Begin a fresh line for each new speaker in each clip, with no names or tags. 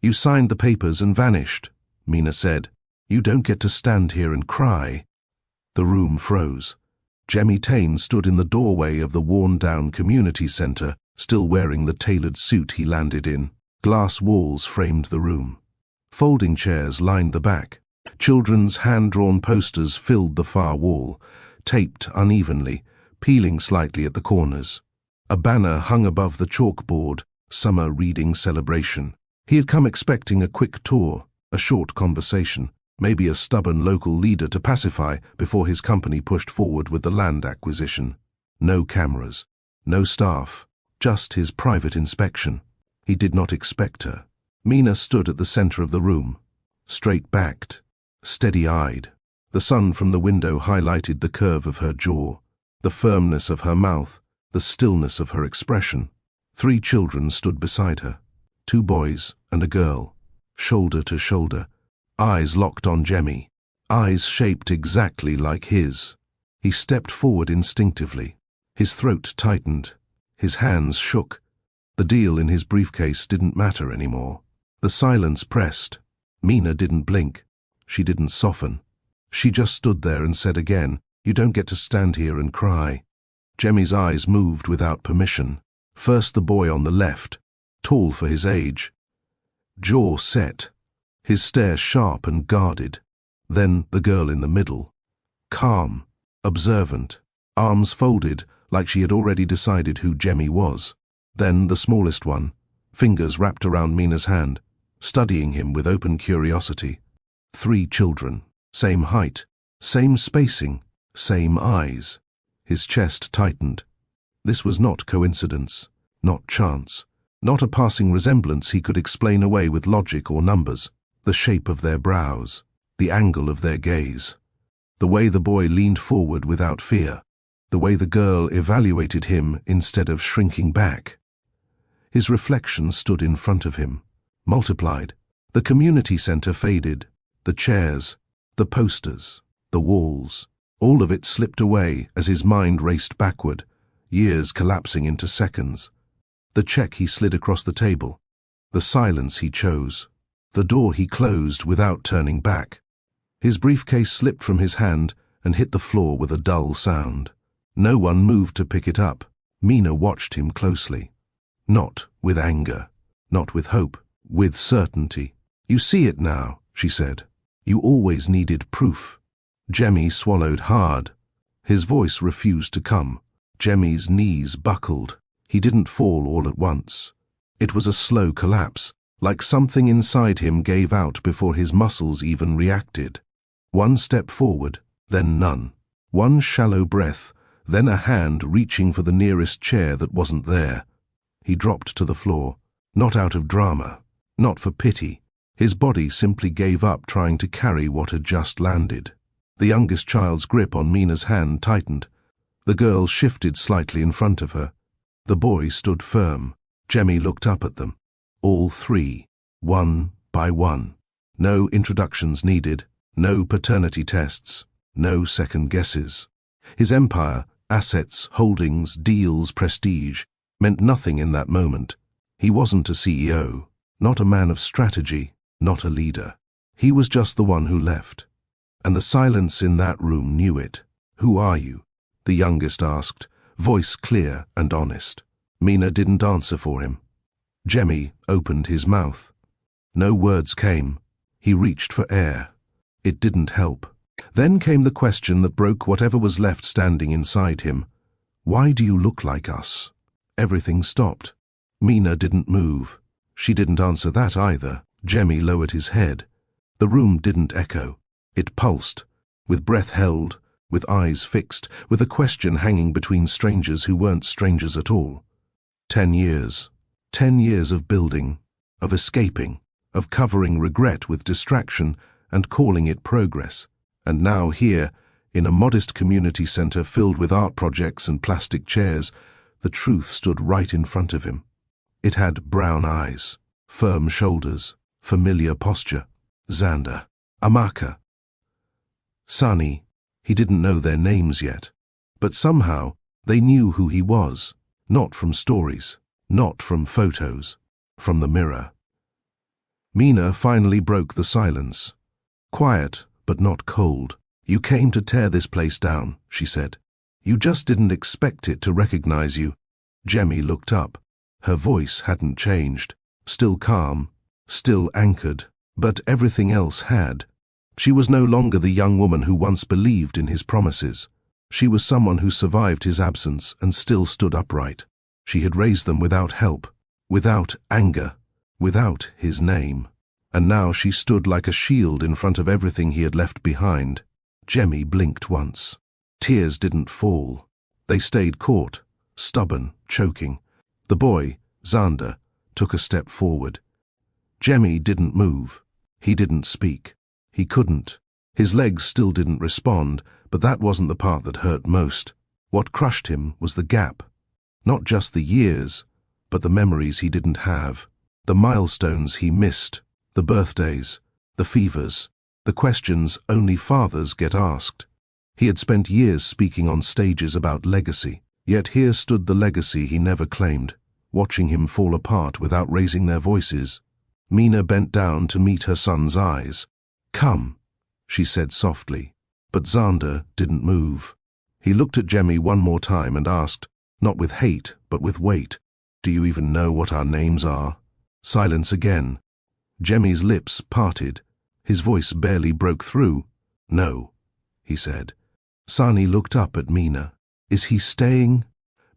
"You signed the papers and vanished," Mina said. "You don't get to stand here and cry." The room froze. Jemmy Tane stood in the doorway of the worn-down community center, still wearing the tailored suit he landed in. Glass walls framed the room. Folding chairs lined the back. Children's hand-drawn posters filled the far wall, taped unevenly, peeling slightly at the corners. A banner hung above the chalkboard, "Summer Reading Celebration." He had come expecting a quick tour, a short conversation, maybe a stubborn local leader to pacify before his company pushed forward with the land acquisition. No cameras, no staff, just his private inspection. He did not expect her. Mina stood at the center of the room, straight-backed, steady-eyed. The sun from the window highlighted the curve of her jaw, the firmness of her mouth, the stillness of her expression. 3 children stood beside her, 2 boys and a girl, shoulder to shoulder, eyes locked on Jemmy, eyes shaped exactly like his. He stepped forward instinctively. His throat tightened. His hands shook. The deal in his briefcase didn't matter anymore. The silence pressed. Mina didn't blink. She didn't soften. She just stood there and said again, "You don't get to stand here and cry." Jemmy's eyes moved without permission. First the boy on the left, tall for his age, jaw set, his stare sharp and guarded. Then the girl in the middle, calm, observant, arms folded like she had already decided who Jemmy was. Then the smallest one, fingers wrapped around Mina's hand, studying him with open curiosity. 3 children, same height, same spacing, same eyes. His chest tightened. This was not coincidence, not chance, not a passing resemblance he could explain away with logic or numbers. The shape of their brows, the angle of their gaze, the way the boy leaned forward without fear, the way the girl evaluated him instead of shrinking back. His reflection stood in front of him, multiplied. The community center faded, the chairs, the posters, the walls. All of it slipped away as his mind raced backward, years collapsing into seconds. The check he slid across the table, the silence he chose, the door he closed without turning back. His briefcase slipped from his hand and hit the floor with a dull sound. No one moved to pick it up. Mina watched him closely. Not with anger, not with hope, with certainty. "You see it now," she said. "You always needed proof." Jemmy swallowed hard. His voice refused to come. Jemmy's knees buckled. He didn't fall all at once. It was a slow collapse, like something inside him gave out before his muscles even reacted. One step forward, then none. One shallow breath, then a hand reaching for the nearest chair that wasn't there. He dropped to the floor, not out of drama, not for pity. His body simply gave up trying to carry what had just landed. The youngest child's grip on Mina's hand tightened. The girl shifted slightly in front of her. The boy stood firm. Jemmy looked up at them. All 3, one by one. No introductions needed, no paternity tests, no second guesses. His empire, assets, holdings, deals, prestige, meant nothing in that moment. He wasn't a CEO, not a man of strategy, not a leader. He was just the one who left. And the silence in that room knew it. "Who are you?" the youngest asked, voice clear and honest. Mina didn't answer for him. Jemmy opened his mouth. No words came. He reached for air. It didn't help. Then came the question that broke whatever was left standing inside him. "Why do you look like us?" Everything stopped. Mina didn't move. She didn't answer that either. Jemmy lowered his head. The room didn't echo. It pulsed, with breath held, with eyes fixed, with a question hanging between strangers who weren't strangers at all. 10 years. 10 years of building, of escaping, of covering regret with distraction and calling it progress. And now here, in a modest community center filled with art projects and plastic chairs, the truth stood right in front of him. It had brown eyes, firm shoulders, familiar posture. Xander, Amaka, Sunny. He didn't know their names yet, but somehow they knew who he was, not from stories, not from photos, from the mirror. Mina finally broke the silence. Quiet, but not cold. "You came to tear this place down," she said. "You just didn't expect it to recognize you." Jemmy looked up. Her voice hadn't changed. Still calm, still anchored, but everything else had. She was no longer the young woman who once believed in his promises. She was someone who survived his absence and still stood upright. She had raised them without help, without anger, without his name. And now she stood like a shield in front of everything he had left behind. Jemmy blinked once. Tears didn't fall. They stayed caught, stubborn, choking. The boy, Xander, took a step forward. Jemmy didn't move. He didn't speak. He couldn't. His legs still didn't respond, but that wasn't the part that hurt most. What crushed him was the gap. Not just the years, but the memories he didn't have. The milestones he missed. The birthdays. The fevers. The questions only fathers get asked. He had spent years speaking on stages about legacy, yet here stood the legacy he never claimed, watching him fall apart without raising their voices. Mina bent down to meet her son's eyes. "Come," she said softly, but Xander didn't move. He looked at Jemmy one more time and asked, not with hate, but with weight, "Do you even know what our names are?" Silence again. Jemmy's lips parted. His voice barely broke through. "No," he said. Sani looked up at Mina. "Is he staying?"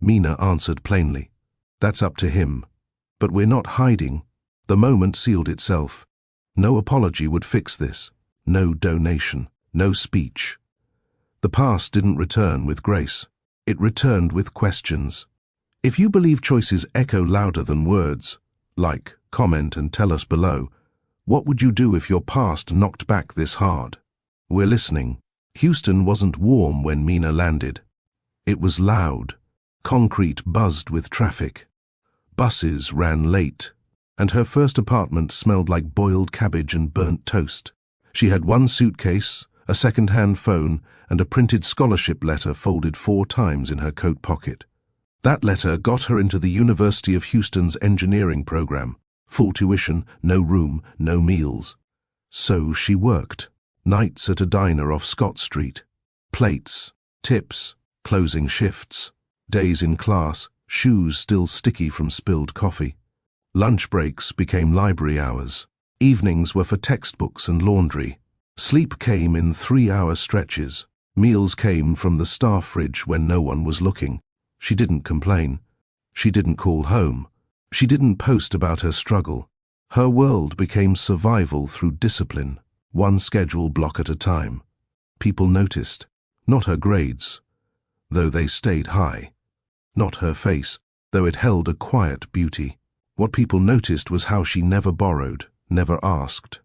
Mina answered plainly, "That's up to him. But we're not hiding." The moment sealed itself. No apology would fix this. No donation. No speech. The past didn't return with grace. It returned with questions. If you believe choices echo louder than words, like, comment, and tell us below, what would you do if your past knocked back this hard? We're listening. Houston wasn't warm when Mina landed. It was loud. Concrete buzzed with traffic. Buses ran late, and her first apartment smelled like boiled cabbage and burnt toast. She had one suitcase, a second-hand phone, and a printed scholarship letter folded 4 times in her coat pocket. That letter got her into the University of Houston's engineering program. Full tuition, no room, no meals. So she worked. Nights at a diner off Scott Street. Plates, tips, closing shifts. Days in class, shoes still sticky from spilled coffee. Lunch breaks became library hours. Evenings were for textbooks and laundry. Sleep came in 3-hour stretches. Meals came from the staff fridge when no one was looking. She didn't complain. She didn't call home. She didn't post about her struggle. Her world became survival through discipline, one schedule block at a time. People noticed, not her grades, though they stayed high. Not her face, though it held a quiet beauty. What people noticed was how she never borrowed, never asked,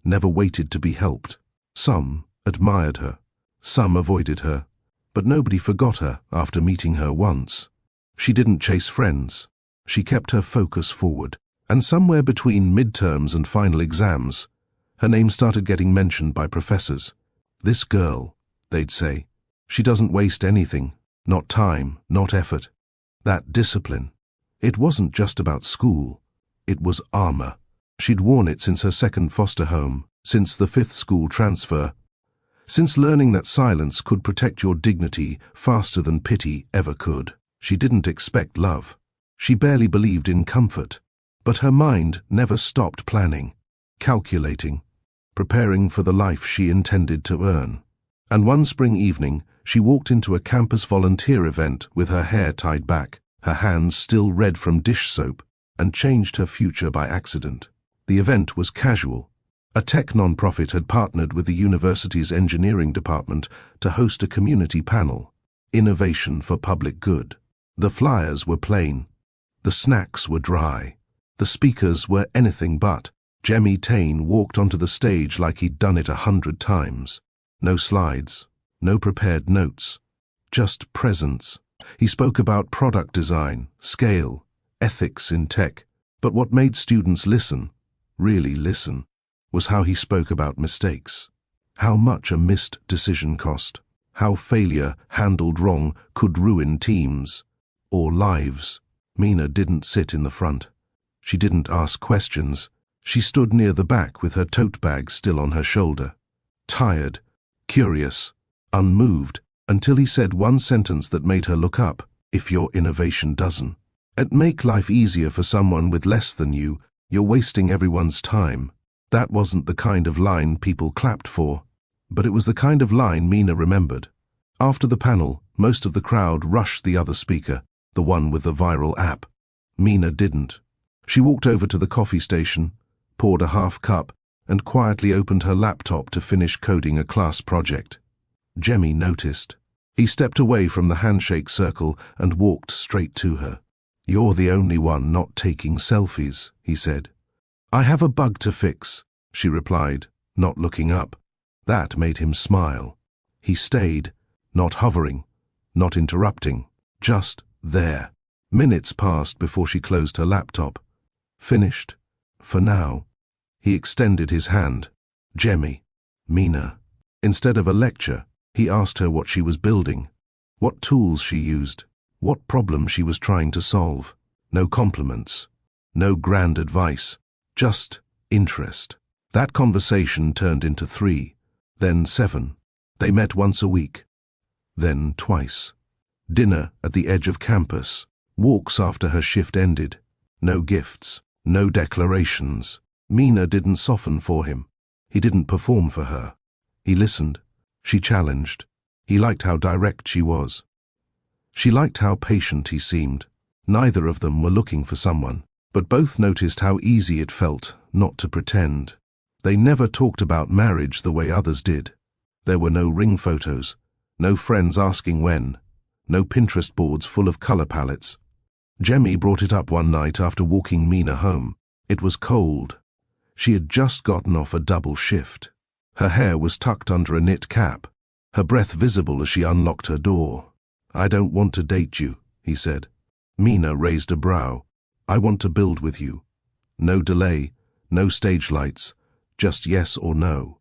never waited to be helped. Some admired her, some avoided her, but nobody forgot her after meeting her once. She didn't chase friends. She kept her focus forward, and somewhere between midterms and final exams, her name started getting mentioned by professors. "This girl," they'd say, "she doesn't waste anything, not time, not effort." That discipline. It wasn't just about school. It was armor. She'd worn it since her second foster home, since the 5th school transfer, since learning that silence could protect your dignity faster than pity ever could. She didn't expect love. She barely believed in comfort, but her mind never stopped planning, calculating, preparing for the life she intended to earn. And one spring evening, she walked into a campus volunteer event with her hair tied back, her hands still red from dish soap, and changed her future by accident. The event was casual. A tech nonprofit had partnered with the university's engineering department to host a community panel, Innovation for Public Good. The flyers were plain. The snacks were dry. The speakers were anything but. Jemmy Tain walked onto the stage like he'd done it 100 times. No slides, no prepared notes, just presence. He spoke about product design, scale, ethics in tech. But what made students listen, really listen, was how he spoke about mistakes. How much a missed decision cost. How failure, handled wrong, could ruin teams or lives. Mina didn't sit in the front. She didn't ask questions. She stood near the back with her tote bag still on her shoulder. Tired, curious, unmoved, until he said one sentence that made her look up. If your innovation doesn't make life easier for someone with less than you, you're wasting everyone's time. That wasn't the kind of line people clapped for, but it was the kind of line Mina remembered. After the panel, most of the crowd rushed the other speaker, the one with the viral app. Mina didn't. She walked over to the coffee station, poured a half cup, and quietly opened her laptop to finish coding a class project. Jemmy noticed. He stepped away from the handshake circle and walked straight to her. "You're the only one not taking selfies," he said. "I have a bug to fix," she replied, not looking up. That made him smile. He stayed, not hovering, not interrupting, just there. Minutes passed before she closed her laptop. "Finished? For now." He extended his hand. "Jemmy." "Mina." Instead of a lecture, he asked her what she was building, what tools she used, what problem she was trying to solve. No compliments, no grand advice, just interest. That conversation turned into 3, then 7. They met once a week, then twice. Dinner at the edge of campus, walks after her shift ended. No gifts, no declarations. Mina didn't soften for him. He didn't perform for her. He listened. She challenged. He liked how direct she was. She liked how patient he seemed. Neither of them were looking for someone, but both noticed how easy it felt not to pretend. They never talked about marriage the way others did. There were no ring photos, no friends asking when, no Pinterest boards full of color palettes. Jemmy brought it up one night after walking Mina home. It was cold. She had just gotten off a double shift. Her hair was tucked under a knit cap, her breath visible as she unlocked her door. "I don't want to date you," he said. Mina raised a brow. "I want to build with you. No delay, no stage lights, just yes or no."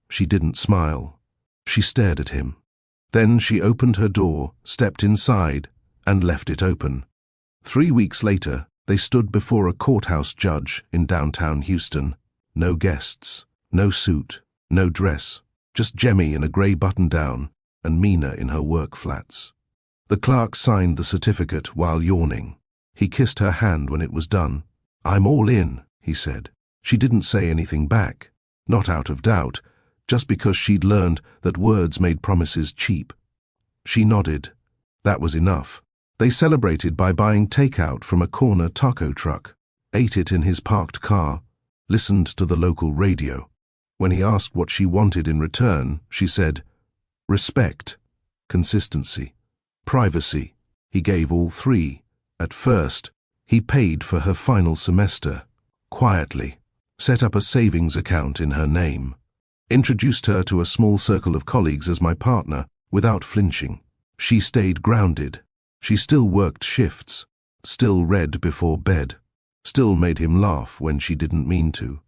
She didn't smile. She stared at him. Then she opened her door, stepped inside, and left it open. 3 weeks later, they stood before a courthouse judge in downtown Houston. No guests, no suit, no dress, just Jemmy in a grey button-down and Mina in her work flats. The clerk signed the certificate while yawning. He kissed her hand when it was done. "I'm all in," he said. She didn't say anything back, not out of doubt, just because she'd learned that words made promises cheap. She nodded. That was enough. They celebrated by buying takeout from a corner taco truck, ate it in his parked car, listened to the local radio. When he asked what she wanted in return, she said, respect, consistency, privacy. He gave all 3. At first, he paid for her final semester, quietly, set up a savings account in her name, introduced her to a small circle of colleagues as my partner without flinching. She stayed grounded. She still worked shifts, still read before bed, still made him laugh when she didn't mean to.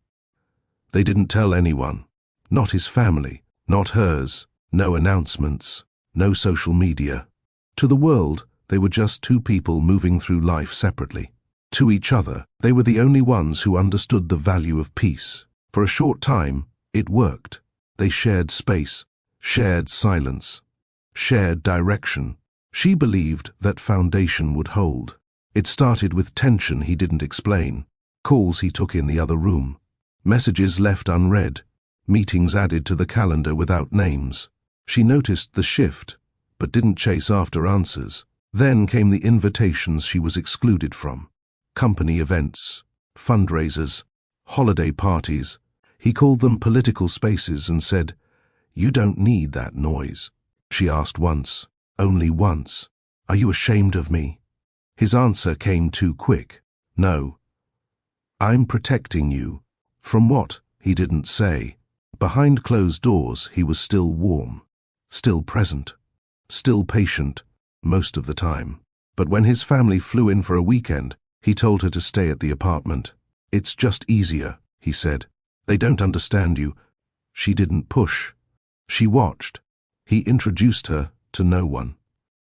They didn't tell anyone, not his family, not hers, no announcements, no social media. To the world, they were just 2 people moving through life separately. To each other, they were the only ones who understood the value of peace. For a short time, it worked. They shared space, shared silence, shared direction. She believed that foundation would hold. It started with tension he didn't explain, calls he took in the other room, messages left unread, meetings added to the calendar without names. She noticed the shift, but didn't chase after answers. Then came the invitations she was excluded from. Company events, fundraisers, holiday parties. He called them political spaces and said, "You don't need that noise." She asked once, only once, "Are you ashamed of me?" His answer came too quick. "No. I'm protecting you." From what, he didn't say. Behind closed doors, he was still warm, still present, still patient, most of the time. But when his family flew in for a weekend, he told her to stay at the apartment. "It's just easier," he said. "They don't understand you." She didn't push. She watched. He introduced her to no one.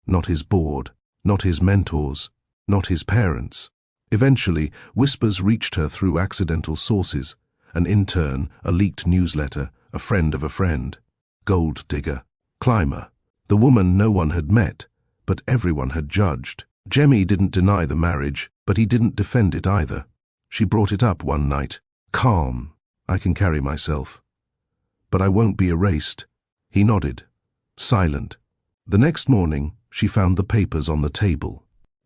Not his board, not his mentors, not his parents. Eventually, whispers reached her through accidental sources: an intern, a leaked newsletter, a friend of a friend. Gold digger. Climber. The woman no one had met, but everyone had judged. Jemmy didn't deny the marriage, but he didn't defend it either. She brought it up one night. Calm. I can carry myself. But I won't be erased. He nodded. Silent. The next morning, she found the papers on the table.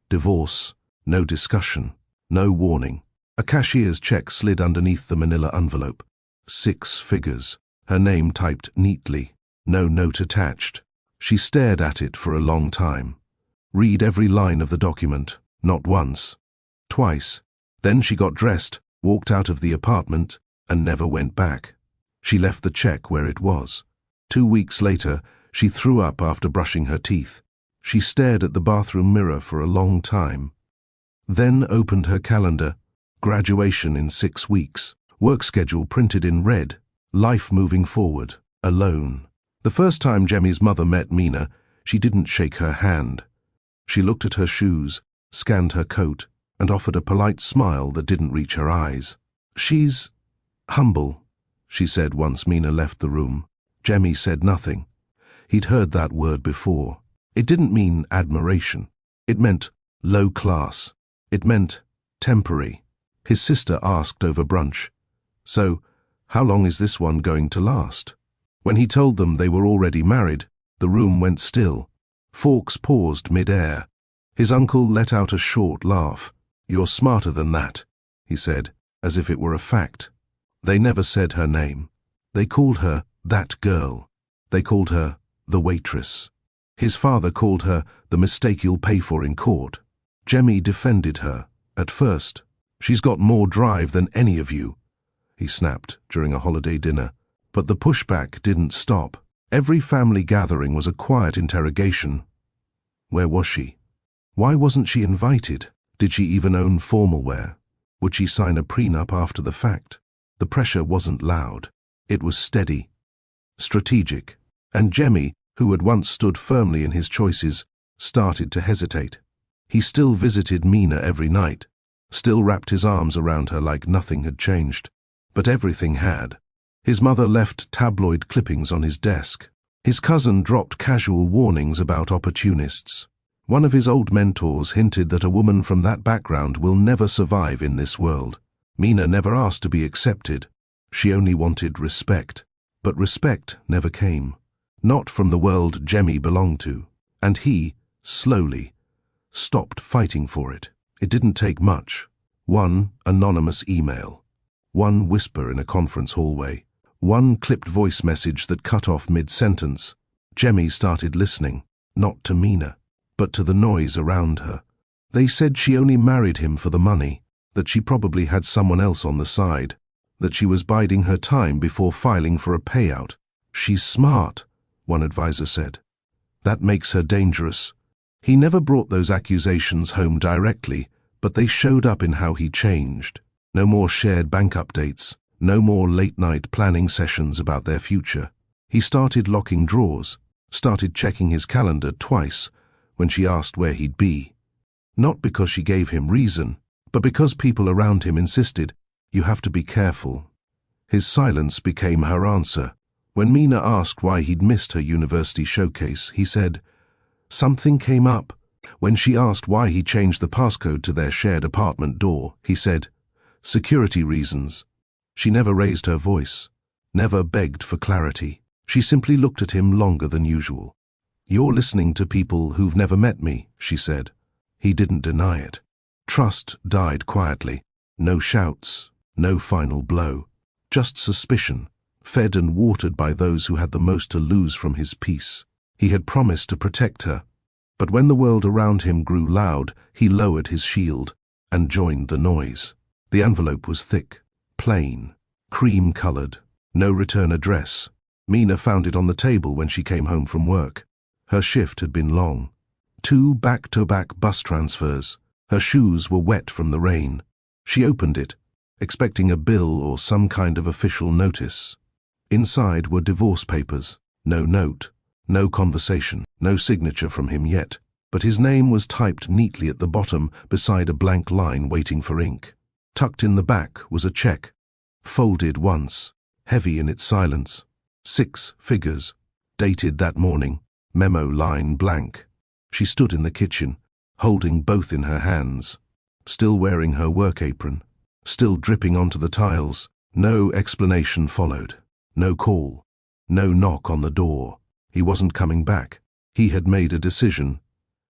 Divorce. No discussion. No warning. A cashier's check slid underneath the manila envelope. 6 figures. Her name typed neatly. No note attached. She stared at it for a long time. Read every line of the document. Not once. Twice. Then she got dressed, walked out of the apartment, and never went back. She left the check where it was. 2 weeks later, she threw up after brushing her teeth. She stared at the bathroom mirror for a long time. Then opened her calendar. Graduation in 6 weeks. Work schedule printed in red. Life moving forward. Alone. The first time Jemmy's mother met Mina, she didn't shake her hand. She looked at her shoes, scanned her coat, and offered a polite smile that didn't reach her eyes. She's humble, she said once Mina left the room. Jemmy said nothing. He'd heard that word before. It didn't mean admiration. It meant low class. It meant temporary. His sister asked over brunch, "So, how long is this one going to last?" When he told them they were already married, the room went still. Fawkes paused mid-air. His uncle let out a short laugh. "You're smarter than that," he said, as if it were a fact. They never said her name. They called her that girl. They called her the waitress. His father called her the mistake you'll pay for in court. Jemmy defended her. At first, "She's got more drive than any of you," he snapped during a holiday dinner. But the pushback didn't stop. Every family gathering was a quiet interrogation. Where was she? Why wasn't she invited? Did she even own formal wear? Would she sign a prenup after the fact? The pressure wasn't loud. It was steady, strategic. And Jemmy, who had once stood firmly in his choices, started to hesitate. He still visited Mina every night, still wrapped his arms around her like nothing had changed. But everything had. His mother left tabloid clippings on his desk. His cousin dropped casual warnings about opportunists. One of his old mentors hinted that a woman from that background will never survive in this world. Mina never asked to be accepted. She only wanted respect. But respect never came. Not from the world Jemmy belonged to. And he, slowly, stopped fighting for it. It didn't take much. One anonymous email. One whisper in a conference hallway. One clipped voice message that cut off mid-sentence. Jemmy started listening, not to Mina, but to the noise around her. They said she only married him for the money, that she probably had someone else on the side, that she was biding her time before filing for a payout. "She's smart," one advisor said. "That makes her dangerous." He never brought those accusations home directly, but they showed up in how he changed. No more shared bank updates, no more late-night planning sessions about their future. He started locking drawers, started checking his calendar twice when she asked where he'd be. Not because she gave him reason, but because people around him insisted, "You have to be careful." His silence became her answer. When Mina asked why he'd missed her university showcase, he said, "Something came up." When she asked why he changed the passcode to their shared apartment door, he said, "Security reasons." She never raised her voice, never begged for clarity. She simply looked at him longer than usual. "You're listening to people who've never met me," she said. He didn't deny it. Trust died quietly. No shouts, no final blow. Just suspicion, fed and watered by those who had the most to lose from his peace. He had promised to protect her, but when the world around him grew loud, he lowered his shield and joined the noise. The envelope was thick, plain, cream-colored, no return address. Mina found it on the table when she came home from work. Her shift had been long. 2 back-to-back bus transfers. Her shoes were wet from the rain. She opened it, expecting a bill or some kind of official notice. Inside were divorce papers. No note, no conversation, no signature from him yet. but his name was typed neatly at the bottom beside a blank line waiting for ink. Tucked in the back was a check, folded once, heavy in its silence. 6 figures, dated that morning, memo line blank. She stood in the kitchen, holding both in her hands, still wearing her work apron, still dripping onto the tiles. No explanation followed, no call, no knock on the door. He wasn't coming back. He had made a decision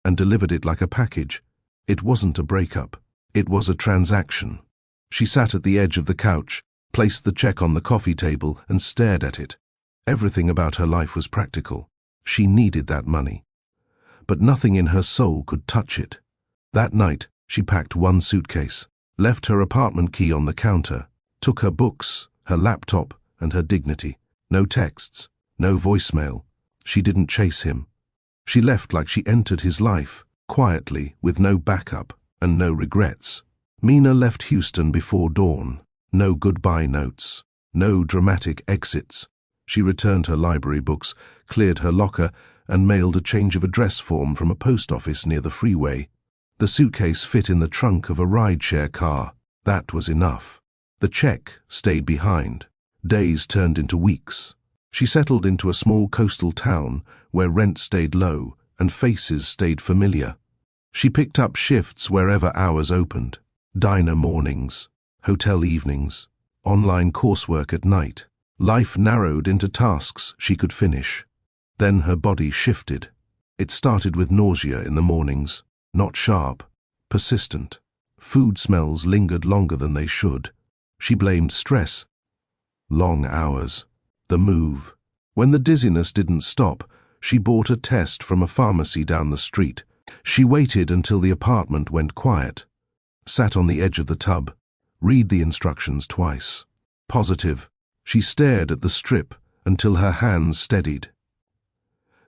and delivered it like a package. It wasn't a breakup. It was a transaction. She sat at the edge of the couch, placed the check on the coffee table and stared at it. Everything about her life was practical. She needed that money. But nothing in her soul could touch it. That night, she packed one suitcase, left her apartment key on the counter, took her books, her laptop, and her dignity. No texts, no voicemail. She didn't chase him. She left like she entered his life, quietly, with no backup and no regrets. Mina left Houston before dawn. No goodbye notes, no dramatic exits. She returned her library books, cleared her locker, and mailed a change of address form from a post office near the freeway. The suitcase fit in the trunk of a rideshare car. That was enough. The check stayed behind. Days turned into weeks. She settled into a small coastal town where rent stayed low and faces stayed familiar. She picked up shifts wherever hours opened. Diner mornings, hotel evenings, online coursework at night. Life narrowed into tasks she could finish. Then her body shifted. It started with nausea in the mornings, not sharp, persistent. Food smells lingered longer than they should. She blamed stress. Long hours. The move. When the dizziness didn't stop, she bought a test from a pharmacy down the street. She waited until the apartment went quiet. Sat on the edge of the tub. Read the instructions twice. Positive. She stared at the strip until her hands steadied.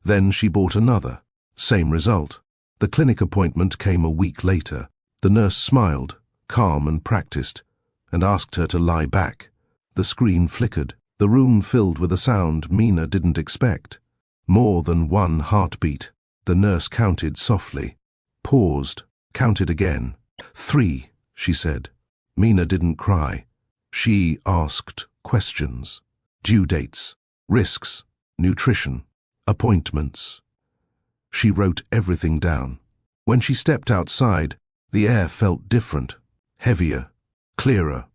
Then she bought another. Same result. The clinic appointment came a week later. The nurse smiled, calm and practiced, and asked her to lie back. The screen flickered. The room filled with a sound Mina didn't expect. More than one heartbeat. The nurse counted softly, paused, counted again. 3, she said. Mina didn't cry. She asked questions. Due dates, risks, nutrition, appointments. She wrote everything down. When she stepped outside, the air felt different, heavier, clearer.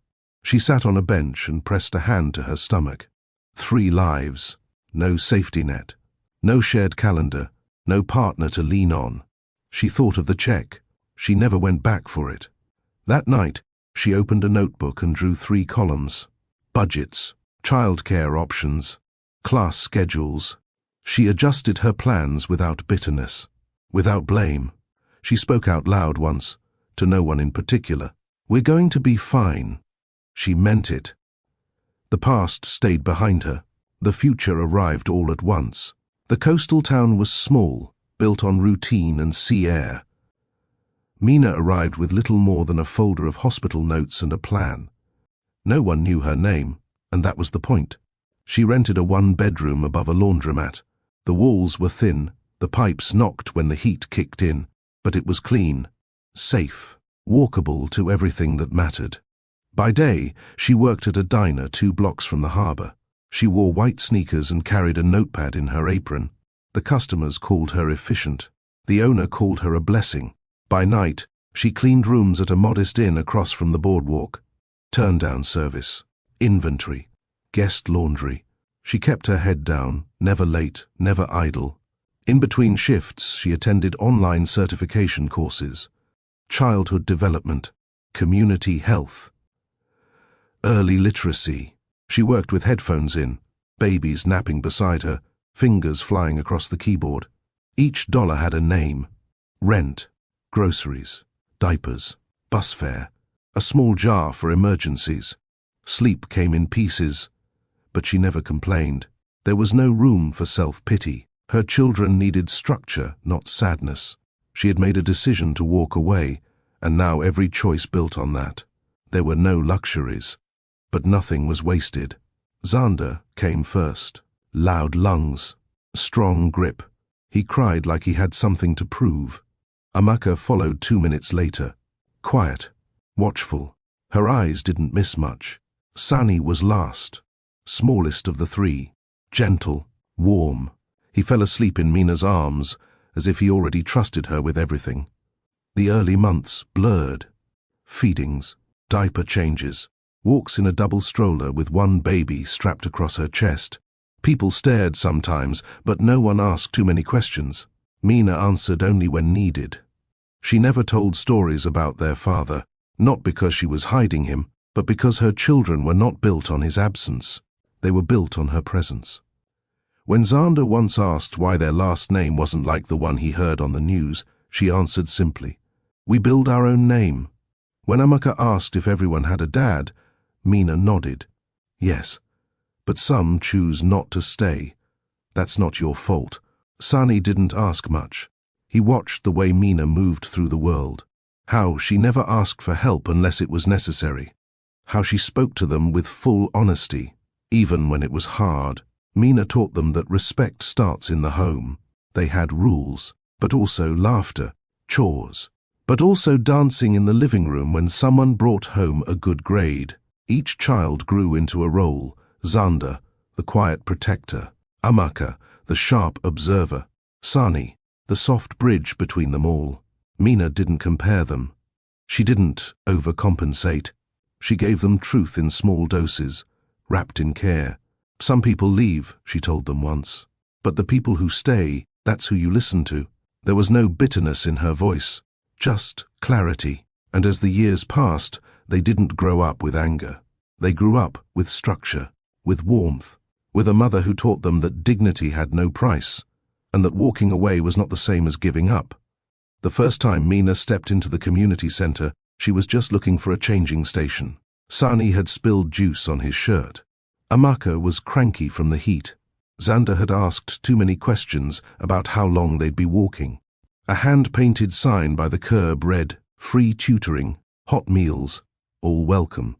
She sat on a bench and pressed a hand to her stomach. 3 lives, no safety net, no shared calendar, no partner to lean on. She thought of the check. She never went back for it. That night, she opened a notebook and drew 3 columns. Budgets, childcare options, class schedules. She adjusted her plans without bitterness, without blame. She spoke out loud once, to no one in particular. "We're going to be fine." She meant it. The past stayed behind her. The future arrived all at once. The coastal town was small, built on routine and sea air. Mina arrived with little more than a folder of hospital notes and a plan. No one knew her name, and that was the point. She rented a 1-bedroom above a laundromat. The walls were thin, the pipes knocked when the heat kicked in, but it was clean, safe, walkable to everything that mattered. By day, she worked at a diner 2 blocks from the harbor. She wore white sneakers and carried a notepad in her apron. The customers called her efficient. The owner called her a blessing. By night, she cleaned rooms at a modest inn across from the boardwalk. Turn-down service, inventory, guest laundry. She kept her head down, never late, never idle. In between shifts, she attended online certification courses, childhood development, community health, early literacy. She worked with headphones in, babies napping beside her, fingers flying across the keyboard. Each dollar had a name: rent, groceries, diapers, bus fare, a small jar for emergencies. Sleep came in pieces, but she never complained. There was no room for self-pity. Her children needed structure, not sadness. She had made a decision to walk away, and now every choice built on that. There were no luxuries, but nothing was wasted. Xander came first. Loud lungs, strong grip. He cried like he had something to prove. Amaka followed 2 minutes later. Quiet, watchful. Her eyes didn't miss much. Sani was last, smallest of the three, gentle, warm. He fell asleep in Mina's arms, as if he already trusted her with everything. The early months blurred. Feedings, diaper changes, walks in a double stroller with one baby strapped across her chest. People stared sometimes, but no one asked too many questions. Mina answered only when needed. She never told stories about their father, not because she was hiding him, but because her children were not built on his absence. They were built on her presence. When Zander once asked why their last name wasn't like the one he heard on the news, she answered simply, "We build our own name." When Amaka asked if everyone had a dad, Mina nodded. Yes, but some choose not to stay. That's not your fault. Sani didn't ask much. He watched the way Mina moved through the world. How she never asked for help unless it was necessary. How she spoke to them with full honesty, even when it was hard. Mina taught them that respect starts in the home. They had rules, but also laughter, chores, but also dancing in the living room when someone brought home a good grade. Each child grew into a role. Zander, the quiet protector. Amaka, the sharp observer. Sani, the soft bridge between them all. Mina didn't compare them. She didn't overcompensate. She gave them truth in small doses, wrapped in care. Some people leave, she told them once. But the people who stay, that's who you listen to. There was no bitterness in her voice, just clarity. And as the years passed, they didn't grow up with anger. They grew up with structure, with warmth, with a mother who taught them that dignity had no price, and that walking away was not the same as giving up. The first time Mina stepped into the community center, she was just looking for a changing station. Sani had spilled juice on his shirt. Amaka was cranky from the heat. Zander had asked too many questions about how long they'd be walking. A hand-painted sign by the curb read, "Free tutoring, hot meals, all welcome."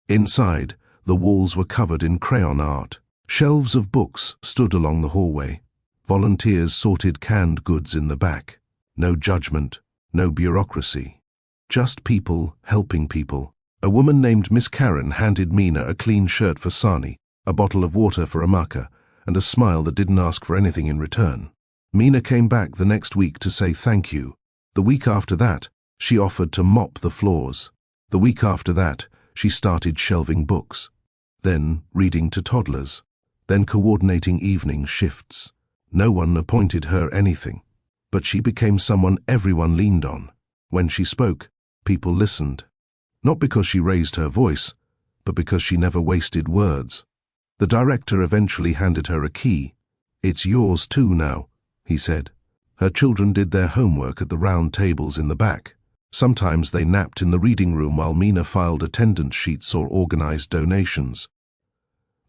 Inside, the walls were covered in crayon art. Shelves of books stood along the hallway. Volunteers sorted canned goods in the back. No judgment, no bureaucracy. Just people helping people. A woman named Miss Karen handed Mina a clean shirt for Sani, a bottle of water for Amaka, and a smile that didn't ask for anything in return. Mina came back the next week to say thank you. The week after that, she offered to mop the floors. The week after that, she started shelving books. Then reading to toddlers. Then coordinating evening shifts. No one appointed her anything. But she became someone everyone leaned on. When she spoke, people listened. Not because she raised her voice, but because she never wasted words. The director eventually handed her a key. "It's yours too now," he said. Her children did their homework at the round tables in the back. Sometimes they napped in the reading room while Mina filed attendance sheets or organized donations.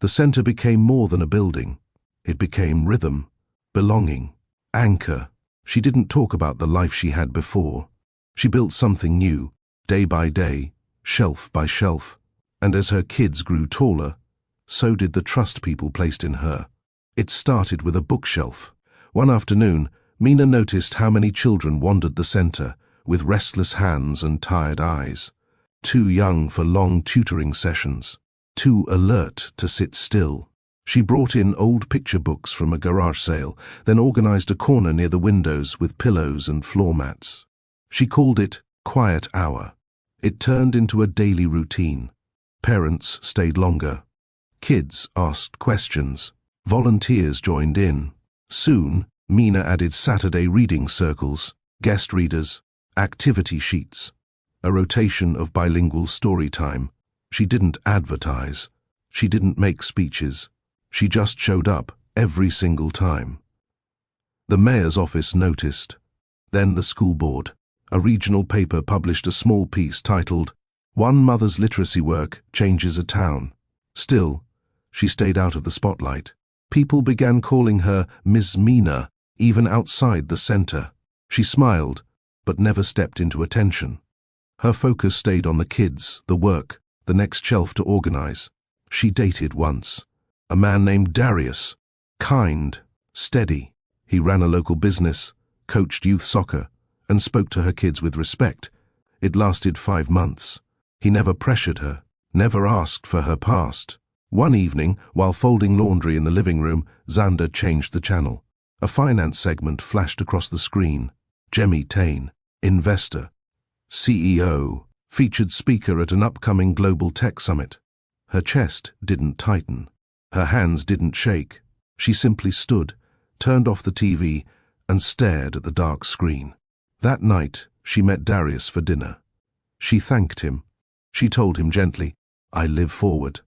The center became more than a building. It became rhythm, belonging, anchor. She didn't talk about the life she had before. She built something new, day by day, shelf by shelf. And as her kids grew taller, so did the trust people placed in her. It started with a bookshelf. One afternoon, Mina noticed how many children wandered the center, with restless hands and tired eyes. Too young for long tutoring sessions. Too alert to sit still. She brought in old picture books from a garage sale, then organized a corner near the windows with pillows and floor mats. She called it Quiet Hour. It turned into a daily routine. Parents stayed longer. Kids asked questions. Volunteers joined in. Soon, Mina added Saturday reading circles, guest readers, activity sheets, a rotation of bilingual story time. She didn't advertise. She didn't make speeches. She just showed up every single time. The mayor's office noticed. Then the school board. A regional paper published a small piece titled, "One Mother's Literacy Work Changes a Town." Still, she stayed out of the spotlight. People began calling her Ms. Mina, even outside the center. She smiled, but never stepped into attention. Her focus stayed on the kids, the work, the next shelf to organize. She dated once. A man named Darius. Kind, steady. He ran a local business, coached youth soccer, and spoke to her kids with respect. It lasted 5 months. He never pressured her, never asked for her past. One evening, while folding laundry in the living room, Xander changed the channel. A finance segment flashed across the screen. Jemmy Tain, investor, CEO, featured speaker at an upcoming global tech summit. Her chest didn't tighten. Her hands didn't shake. She simply stood, turned off the TV, and stared at the dark screen. That night, she met Darius for dinner. She thanked him. She told him gently, "I live forward.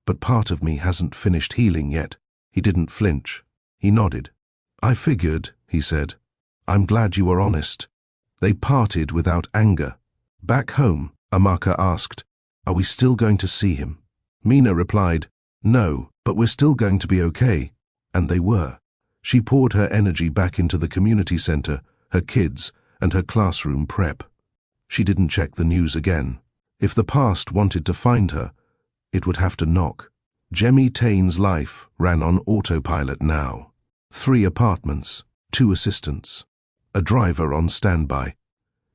But part of me hasn't finished healing yet." He didn't flinch. He nodded. "I figured," he said. "I'm glad you were honest." They parted without anger. Back home, Amaka asked, "Are we still going to see him?" Mina replied, "No, but we're still going to be okay." And they were. She poured her energy back into the community center, her kids, and her classroom prep. She didn't check the news again. If the past wanted to find her, it would have to knock. Jemmy Tain's life ran on autopilot now. 3 apartments, 2 assistants, a driver on standby.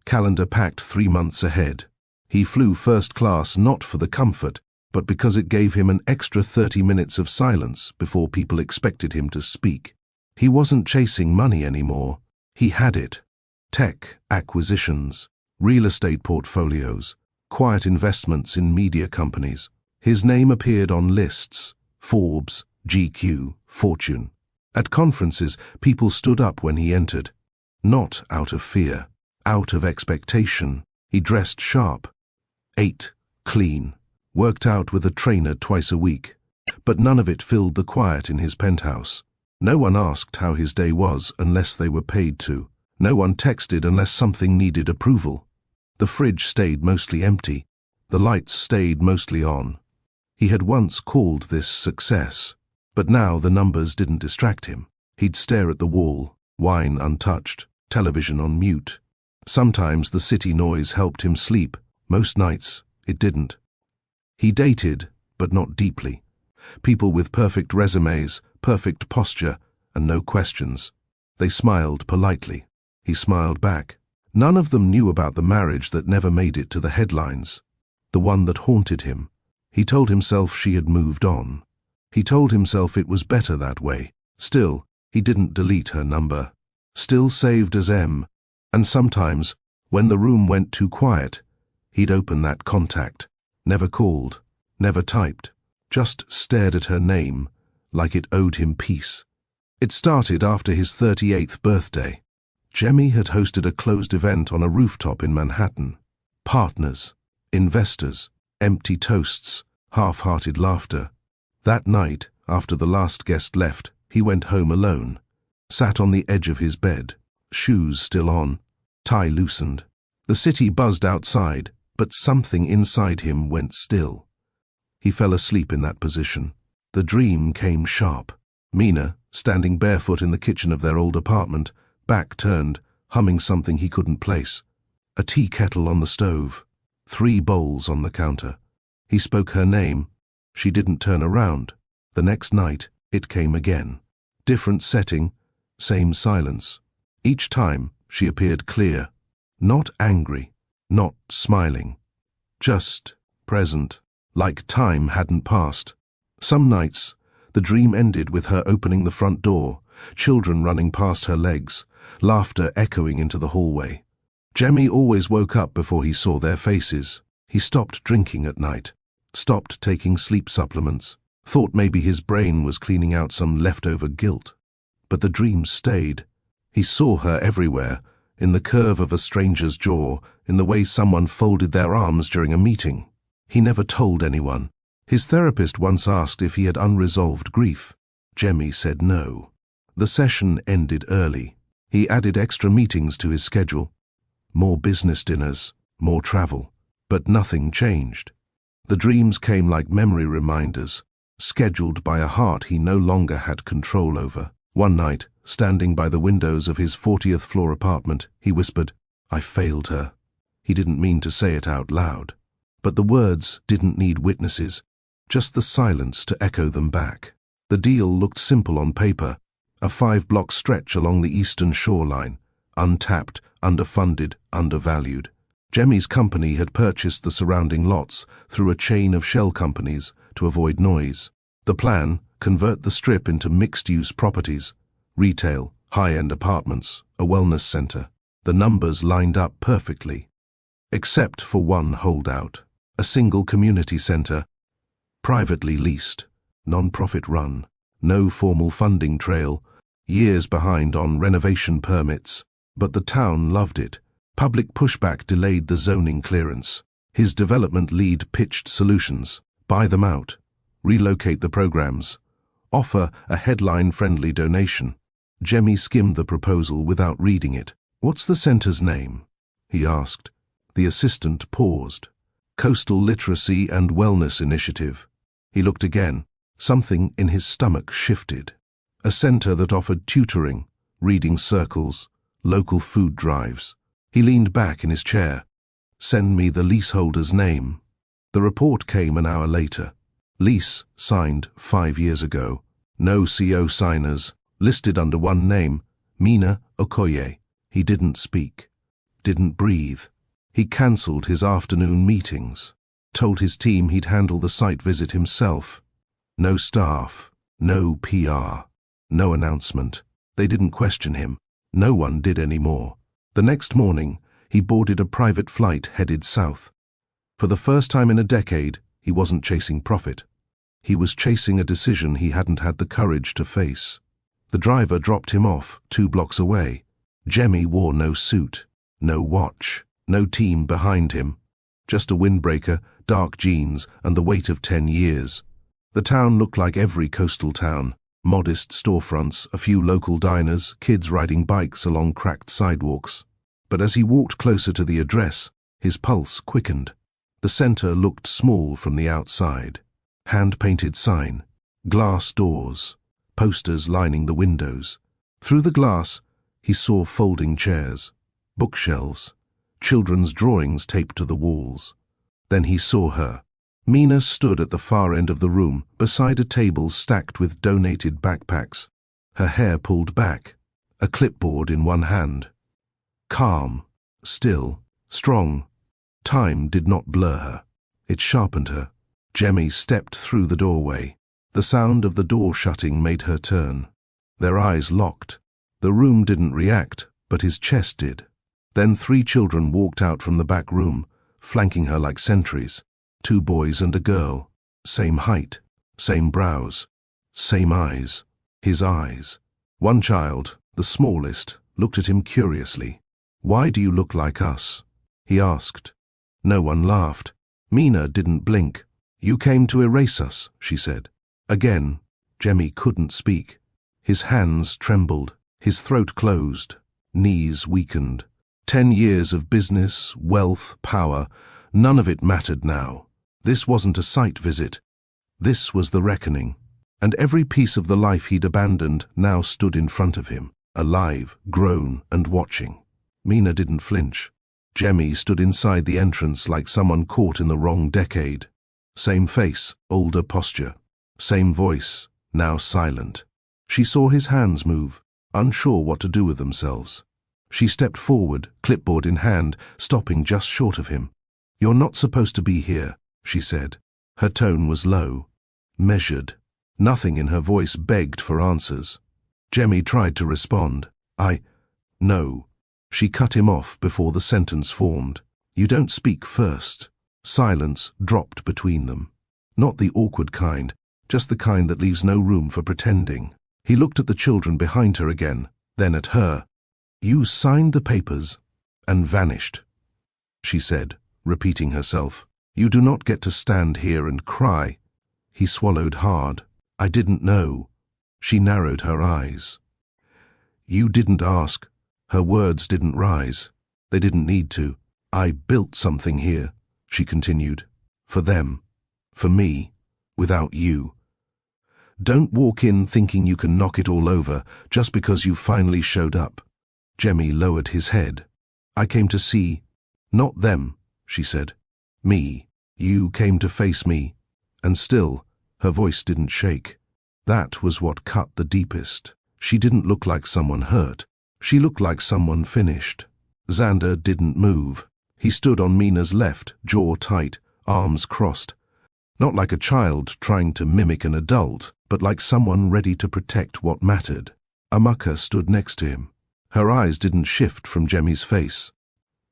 Calendar packed 3 months ahead. He flew first class not for the comfort, but because it gave him an extra 30 minutes of silence before people expected him to speak. He wasn't chasing money anymore. He had it. Tech acquisitions, real estate portfolios, quiet investments in media companies. His name appeared on lists: Forbes, GQ, Fortune. At conferences, people stood up when he entered. Not out of fear, out of expectation. He dressed sharp, ate clean, worked out with a trainer twice a week. But none of it filled the quiet in his penthouse. No one asked how his day was unless they were paid to. No one texted unless something needed approval. The fridge stayed mostly empty. The lights stayed mostly on. He had once called this success, but now the numbers didn't distract him. He'd stare at the wall, wine untouched, television on mute. Sometimes the city noise helped him sleep. Most nights, it didn't. He dated, but not deeply. People with perfect resumes, perfect posture, and no questions. They smiled politely. He smiled back. None of them knew about the marriage that never made it to the headlines. The one that haunted him. He told himself she had moved on. He told himself it was better that way. Still, he didn't delete her number. Still saved as M. And sometimes, when the room went too quiet, he'd open that contact. Never called, never typed, just stared at her name like it owed him peace. It started after his 38th birthday. Jemmy had hosted a closed event on a rooftop in Manhattan. Partners, investors, empty toasts, half-hearted laughter. That night, after the last guest left, he went home alone. Sat on the edge of his bed, shoes still on, tie loosened. The city buzzed outside, but something inside him went still. He fell asleep in that position. The dream came sharp. Mina, standing barefoot in the kitchen of their old apartment, back turned, humming something he couldn't place. A tea kettle on the stove, 3 bowls on the counter. He spoke her name. She didn't turn around. The next night, it came again. Different setting, same silence. Each time, she appeared clear. Not angry, not smiling. Just present, like time hadn't passed. Some nights, the dream ended with her opening the front door, children running past her legs, laughter echoing into the hallway. Jemmy always woke up before he saw their faces. He stopped drinking at night, stopped taking sleep supplements, thought maybe his brain was cleaning out some leftover guilt. But the dream stayed. He saw her everywhere, in the curve of a stranger's jaw, in the way someone folded their arms during a meeting. He never told anyone. His therapist once asked if he had unresolved grief. Jemmy said no. The session ended early. He added extra meetings to his schedule. More business dinners, more travel. But nothing changed. The dreams came like memory reminders, scheduled by a heart he no longer had control over. One night, standing by the windows of his 40th floor apartment, he whispered, "I failed her." He didn't mean to say it out loud. But the words didn't need witnesses, just the silence to echo them back. The deal looked simple on paper. A 5-block stretch along the eastern shoreline, untapped, underfunded, undervalued. Jemmy's company had purchased the surrounding lots through a chain of shell companies to avoid noise. The plan: convert the strip into mixed-use properties, retail, high-end apartments, a wellness center. The numbers lined up perfectly. Except for one holdout: a single community center, privately leased, non-profit run, no formal funding trail, years behind on renovation permits. But the town loved it. Public pushback delayed the zoning clearance. His development lead pitched solutions: buy them out, relocate the programs, offer a headline-friendly donation. Jemmy skimmed the proposal without reading it. "What's the center's name?" he asked. The assistant paused. "Coastal Literacy and Wellness Initiative." He looked again. Something in his stomach shifted. A center that offered tutoring, reading circles, local food drives. He leaned back in his chair. "Send me the leaseholder's name." The report came an hour later. Lease signed 5 years ago. No CO signers, listed under one name, Mina Okoye. He didn't speak, didn't breathe. He cancelled his afternoon meetings, told his team he'd handle the site visit himself. No staff, no PR, no announcement. They didn't question him. No one did anymore. The next morning, he boarded a private flight headed south. For the first time in a decade, he wasn't chasing profit. He was chasing a decision he hadn't had the courage to face. The driver dropped him off 2 blocks away. Jemmy wore no suit, no watch, no team behind him. Just a windbreaker, dark jeans, and the weight of 10 years. The town looked like every coastal town. Modest storefronts, a few local diners, kids riding bikes along cracked sidewalks. But as he walked closer to the address, his pulse quickened. The center looked small from the outside. Hand-painted sign, glass doors, posters lining the windows. Through the glass, he saw folding chairs, bookshelves, children's drawings taped to the walls. Then he saw her. Mina stood at the far end of the room, beside a table stacked with donated backpacks, her hair pulled back, a clipboard in one hand. Calm, still, strong. Time did not blur her. It sharpened her. Jemmy stepped through the doorway. The sound of the door shutting made her turn. Their eyes locked. The room didn't react, but his chest did. Then 3 children walked out from the back room, flanking her like sentries. 2 boys and a girl. Same height, same brows, same eyes. His eyes. One child, the smallest, looked at him curiously. "Why do you look like us?" he asked. No one laughed. Mina didn't blink. "You came to erase us," she said. Again, Jemmy couldn't speak. His hands trembled, his throat closed, knees weakened. 10 years of business, wealth, power, none of it mattered now. This wasn't a site visit. This was the reckoning. And every piece of the life he'd abandoned now stood in front of him, alive, grown, and watching. Mina didn't flinch. Jemmy stood inside the entrance like someone caught in the wrong decade. Same face, older posture. Same voice, now silent. She saw his hands move, unsure what to do with themselves. She stepped forward, clipboard in hand, stopping just short of him. "You're not supposed to be here," she said. Her tone was low, measured. Nothing in her voice begged for answers. Jemmy tried to respond. No. She cut him off before the sentence formed. "You don't speak first." Silence dropped between them. Not the awkward kind, just the kind that leaves no room for pretending. He looked at the children behind her again, then at her. "You signed the papers and vanished," she said, repeating herself. "You do not get to stand here and cry." He swallowed hard. "I didn't know." She narrowed her eyes. "You didn't ask." Her words didn't rise. They didn't need to. "I built something here," she continued. "For them. For me. Without you. Don't walk in thinking you can knock it all over just because you finally showed up." Jemmy lowered his head. "I came to see, not them," she said. "Me. You came to face me." And still, her voice didn't shake. That was what cut the deepest. She didn't look like someone hurt. She looked like someone finished. Xander didn't move. He stood on Mina's left, jaw tight, arms crossed. Not like a child trying to mimic an adult, but like someone ready to protect what mattered. Amaka stood next to him. Her eyes didn't shift from Jemmy's face.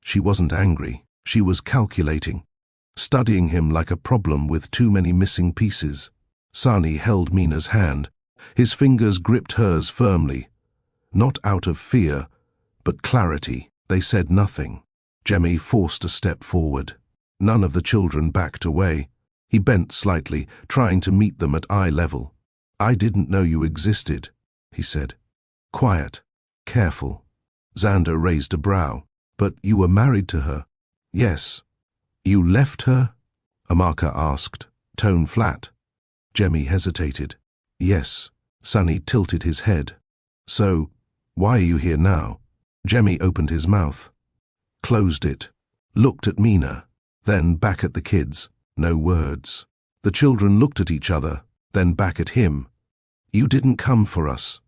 She wasn't angry. She was calculating, studying him like a problem with too many missing pieces. Sani held Mina's hand. His fingers gripped hers firmly. Not out of fear, but clarity. They said nothing. Jemmy forced a step forward. None of the children backed away. He bent slightly, trying to meet them at eye level. "I didn't know you existed," he said. Quiet, careful. Xander raised a brow. "But you were married to her?" "Yes." "You left her?" Amaka asked, tone flat. Jemmy hesitated. "Yes." Sunny tilted his head. "So, why are you here now?" Jemmy opened his mouth, closed it, looked at Mina, then back at the kids. No words. The children looked at each other, then back at him. "You didn't come for us,"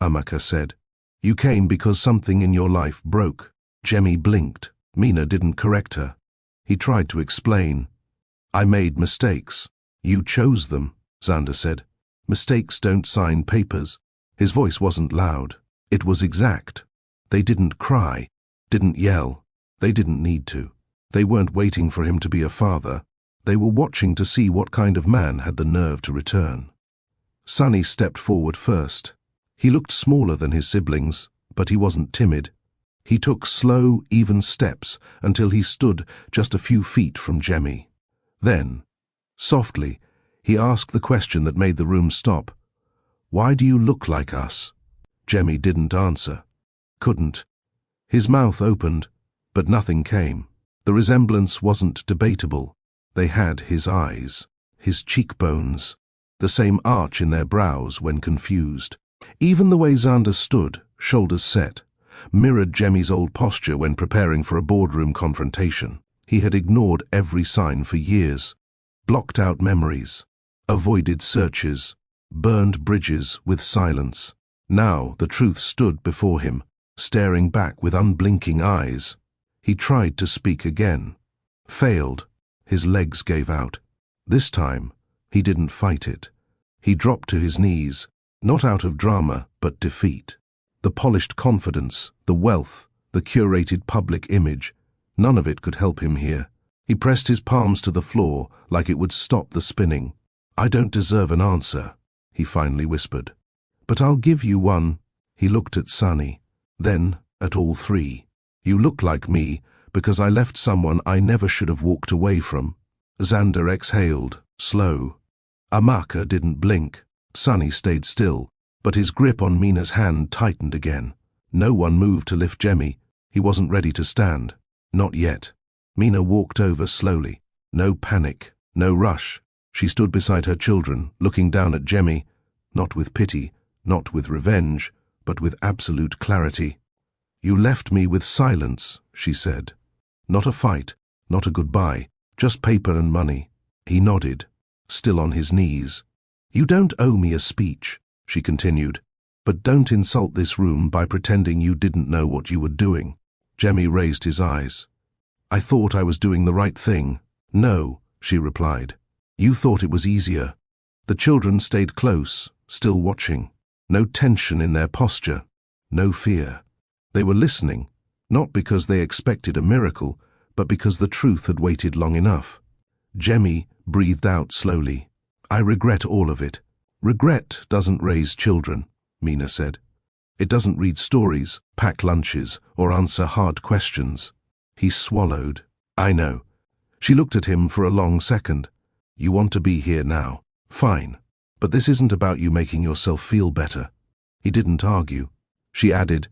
Amaka said. "You came because something in your life broke." Jemmy blinked. Mina didn't correct her. He tried to explain. "I made mistakes." "You chose them," Xander said. "Mistakes don't sign papers." His voice wasn't loud. It was exact. They didn't cry, didn't yell. They didn't need to. They weren't waiting for him to be a father. They were watching to see what kind of man had the nerve to return. Sunny stepped forward first. He looked smaller than his siblings, but he wasn't timid. He took slow, even steps until he stood just a few feet from Jemmy. Then, softly, he asked the question that made the room stop. "Why do you look like us?" Jemmy didn't answer. Couldn't. His mouth opened, but nothing came. The resemblance wasn't debatable. They had his eyes, his cheekbones, the same arch in their brows when confused. Even the way Xander stood, shoulders set, mirrored Jemmy's old posture when preparing for a boardroom confrontation. He had ignored every sign for years, blocked out memories, avoided searches, burned bridges with silence. Now the truth stood before him, staring back with unblinking eyes. He tried to speak again. Failed. His legs gave out. This time, he didn't fight it. He dropped to his knees, not out of drama, but defeat. The polished confidence, the wealth, the curated public image, none of it could help him here. He pressed his palms to the floor like it would stop the spinning. "I don't deserve an answer," he finally whispered. "But I'll give you one." He looked at Sunny, then at all three. "You look like me because I left someone I never should have walked away from." Xander exhaled, slow. Amaka didn't blink. Sunny stayed still, but his grip on Mina's hand tightened again. No one moved to lift Jemmy. He wasn't ready to stand. Not yet. Mina walked over slowly. No panic, no rush. She stood beside her children, looking down at Jemmy, not with pity, not with revenge, but with absolute clarity. "You left me with silence," she said. "Not a fight, not a goodbye, just paper and money." He nodded, still on his knees. "You don't owe me a speech," she continued, "but don't insult this room by pretending you didn't know what you were doing." Jemmy raised his eyes. "I thought I was doing the right thing." "No," she replied. "You thought it was easier." The children stayed close, still watching. No tension in their posture, no fear. They were listening, not because they expected a miracle, but because the truth had waited long enough. Jemmy breathed out slowly. "I regret all of it." "Regret doesn't raise children," Mina said. "It doesn't read stories, pack lunches, or answer hard questions." He swallowed. "I know." She looked at him for a long second. "You want to be here now. Fine. But this isn't about you making yourself feel better." He didn't argue. She added,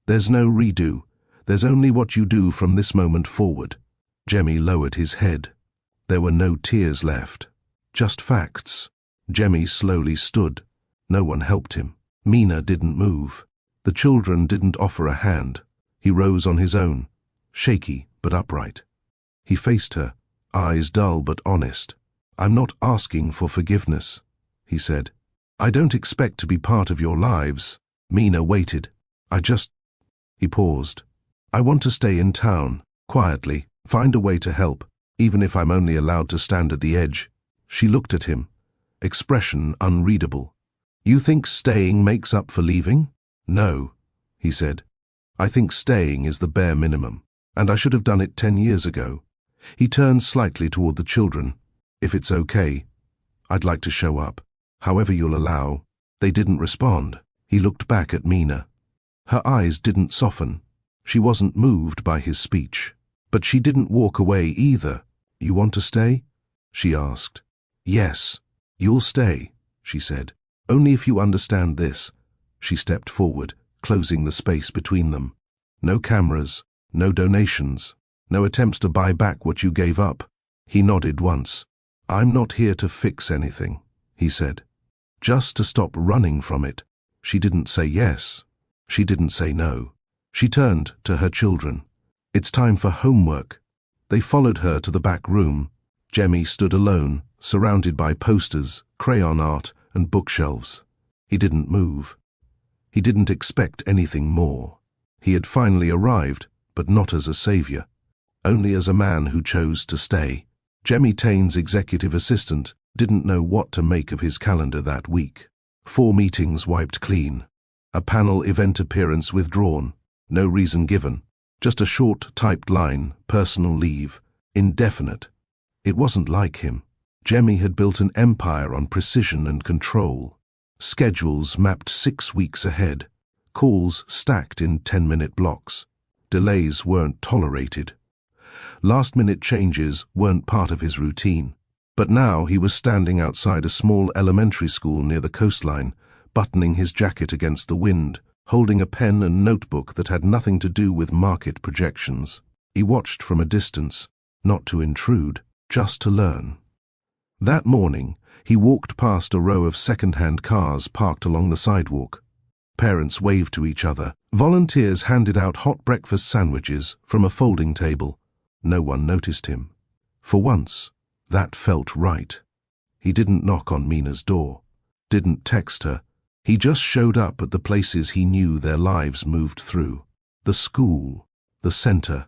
"There's no redo. There's only what you do from this moment forward." Jemmy lowered his head. There were no tears left. Just facts. Jemmy slowly stood. No one helped him. Mina didn't move. The children didn't offer a hand. He rose on his own, shaky but upright. He faced her, eyes dull but honest. "I'm not asking for forgiveness," he said. I don't expect to be part of your lives. Mina waited. He paused. I want to stay in town, quietly, find a way to help, even if I'm only allowed to stand at the edge. She looked at him, expression unreadable. You think staying makes up for leaving? No, he said. I think staying is the bare minimum, and I should have done it 10 years ago. He turned slightly toward the children. If it's okay, I'd like to show up. However you'll allow. They didn't respond. He looked back at Mina. Her eyes didn't soften. She wasn't moved by his speech. But she didn't walk away either. You want to stay? She asked. Yes, you'll stay, she said. Only if you understand this. She stepped forward, closing the space between them. No cameras, no donations, no attempts to buy back what you gave up. He nodded once. I'm not here to fix anything, he said. Just to stop running from it. She didn't say yes. She didn't say no. She turned to her children. It's time for homework. They followed her to the back room. Jemmy stood alone, surrounded by posters, crayon art, and bookshelves. He didn't move. He didn't expect anything more. He had finally arrived, but not as a savior. Only as a man who chose to stay. Jemmy Tain's executive assistant didn't know what to make of his calendar that week. 4 meetings wiped clean. A panel event appearance withdrawn. No reason given. Just a short typed line, personal leave, indefinite. It wasn't like him. Jemmy had built an empire on precision and control. Schedules mapped 6 weeks ahead. Calls stacked in 10-minute blocks. Delays weren't tolerated. Last-minute changes weren't part of his routine. But now he was standing outside a small elementary school near the coastline, buttoning his jacket against the wind, holding a pen and notebook that had nothing to do with market projections. He watched from a distance, not to intrude, just to learn. That morning, he walked past a row of second-hand cars parked along the sidewalk. Parents waved to each other. Volunteers handed out hot breakfast sandwiches from a folding table. No one noticed him. For once, that felt right. He didn't knock on Mina's door, didn't text her. He just showed up at the places he knew their lives moved through. The school, the center,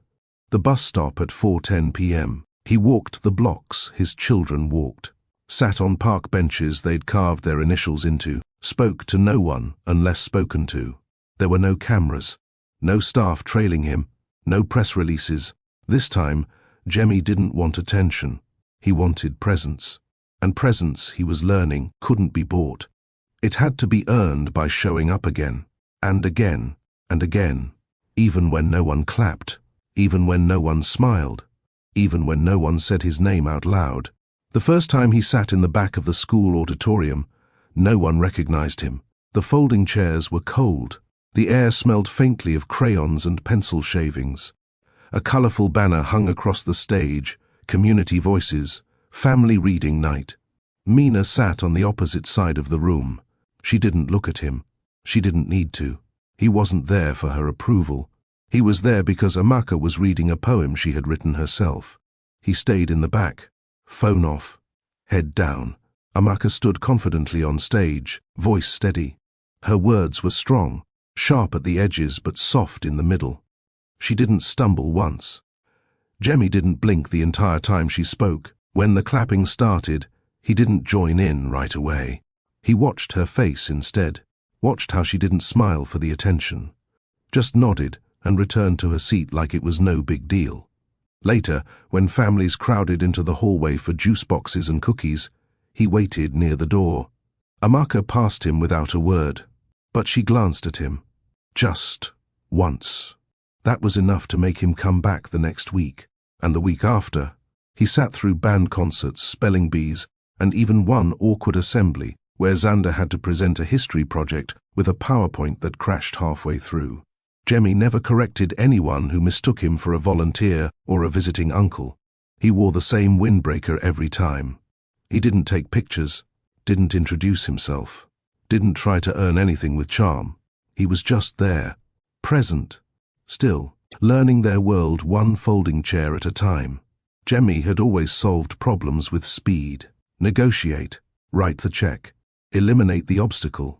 the bus stop at 4:10 p.m. He walked the blocks his children walked, sat on park benches they'd carved their initials into, spoke to no one unless spoken to. There were no cameras, no staff trailing him, no press releases. This time, Jemmy didn't want attention. He wanted presence. And presence, he was learning, couldn't be bought. It had to be earned by showing up again, and again, and again, even when no one clapped, even when no one smiled, even when no one said his name out loud. The first time he sat in the back of the school auditorium, no one recognized him. The folding chairs were cold. The air smelled faintly of crayons and pencil shavings. A colorful banner hung across the stage, community voices, family reading night. Mina sat on the opposite side of the room. She didn't look at him. She didn't need to. He wasn't there for her approval. He was there because Amaka was reading a poem she had written herself. He stayed in the back, phone off, head down. Amaka stood confidently on stage, voice steady. Her words were strong, sharp at the edges but soft in the middle. She didn't stumble once. Jemmy didn't blink the entire time she spoke. When the clapping started, he didn't join in right away. He watched her face instead, watched how she didn't smile for the attention. Just nodded and returned to her seat like it was no big deal. Later, when families crowded into the hallway for juice boxes and cookies, he waited near the door. Amaka passed him without a word, but she glanced at him. Just once. That was enough to make him come back the next week, and the week after. He sat through band concerts, spelling bees, and even one awkward assembly where Xander had to present a history project with a PowerPoint that crashed halfway through. Jemmy never corrected anyone who mistook him for a volunteer or a visiting uncle. He wore the same windbreaker every time. He didn't take pictures, didn't introduce himself, didn't try to earn anything with charm. He was just there, present, still, learning their world one folding chair at a time. Jemmy had always solved problems with speed. Negotiate, write the check, Eliminate the obstacle.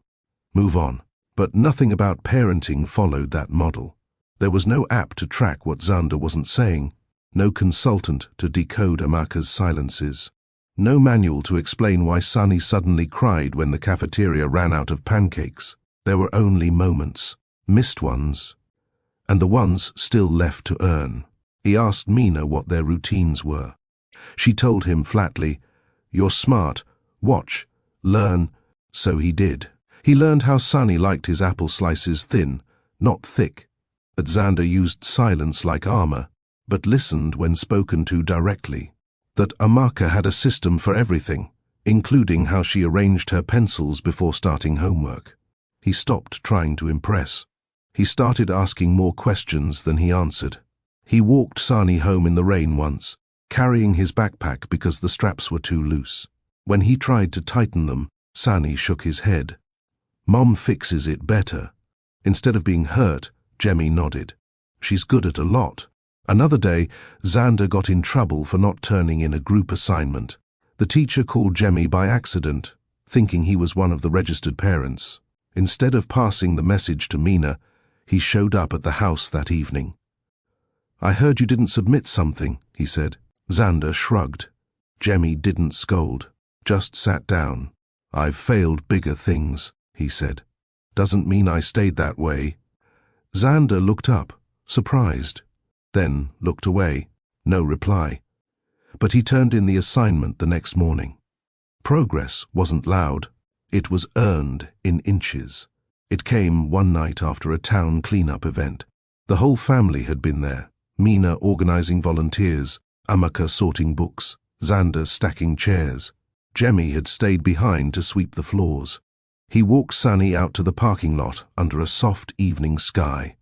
Move on. But nothing about parenting followed that model. There was no app to track what Xander wasn't saying, no consultant to decode Amaka's silences, no manual to explain why Sunny suddenly cried when the cafeteria ran out of pancakes. There were only moments, missed ones, and the ones still left to earn. He asked Mina what their routines were. She told him flatly, "You're smart, watch, learn." So he did. He learned how Sunny liked his apple slices thin, not thick. That Xander used silence like armor, but listened when spoken to directly. That Amaka had a system for everything, including how she arranged her pencils before starting homework. He stopped trying to impress. He started asking more questions than he answered. He walked Sunny home in the rain once, carrying his backpack because the straps were too loose. When he tried to tighten them, Sunny shook his head. "Mom fixes it better." Instead of being hurt, Jemmy nodded. "She's good at a lot." Another day, Xander got in trouble for not turning in a group assignment. The teacher called Jemmy by accident, thinking he was one of the registered parents. Instead of passing the message to Mina, he showed up at the house that evening. "I heard you didn't submit something," he said. Xander shrugged. Jemmy didn't scold, just sat down. "I've failed bigger things," he said. "Doesn't mean I stayed that way." Xander looked up, surprised, then looked away. No reply. But he turned in the assignment the next morning. Progress wasn't loud. It was earned in inches. It came one night after a town cleanup event. The whole family had been there. Mina organizing volunteers, Amaka sorting books, Xander stacking chairs. Jemmy had stayed behind to sweep the floors. He walked Sunny out to the parking lot under a soft evening sky.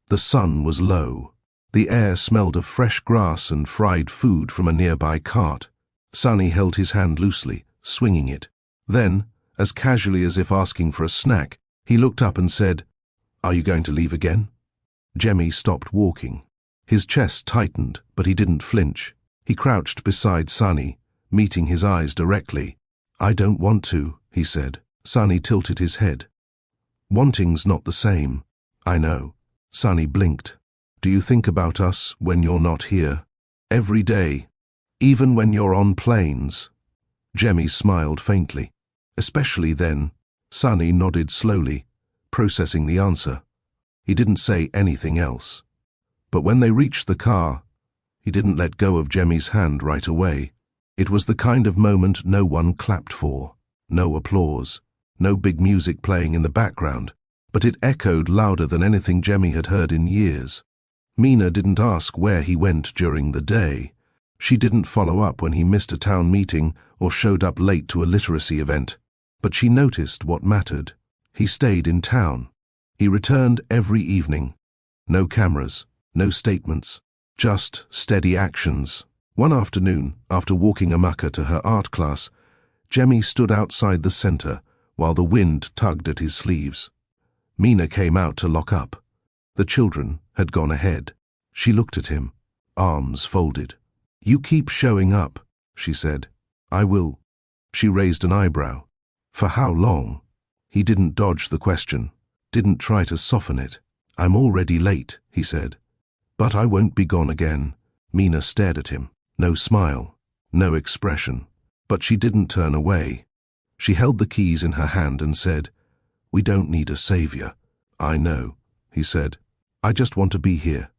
The sun was low. The air smelled of fresh grass and fried food from a nearby cart. Sunny held his hand loosely, swinging it. Then, as casually as if asking for a snack, he looked up and said, "Are you going to leave again?" Jemmy stopped walking. His chest tightened, but he didn't flinch. He crouched beside Sunny, meeting his eyes directly. "I don't want to," he said. Sunny tilted his head. "Wanting's not the same." "I know." Sunny blinked. "Do you think about us when you're not here?" "Every day. Even when you're on planes." Jemmy smiled faintly. "Especially then." Sunny nodded slowly, processing the answer. He didn't say anything else. But when they reached the car, he didn't let go of Jemmy's hand right away. It was the kind of moment no one clapped for. No applause. No big music playing in the background. But it echoed louder than anything Jemmy had heard in years. Mina didn't ask where he went during the day. She didn't follow up when he missed a town meeting or showed up late to a literacy event. But she noticed what mattered. He stayed in town. He returned every evening. No cameras, no statements, just steady actions. One afternoon, after walking Amaka to her art class, Jemmy stood outside the center while the wind tugged at his sleeves. Mina came out to lock up. The children had gone ahead. She looked at him, arms folded. "You keep showing up," she said. "I will." She raised an eyebrow. "For how long?" He didn't dodge the question, didn't try to soften it. "I'm already late," he said. "But I won't be gone again." Mina stared at him. No smile, no expression. But she didn't turn away. She held the keys in her hand and said, "We don't need a savior." "I know," he said. "I just want to be here."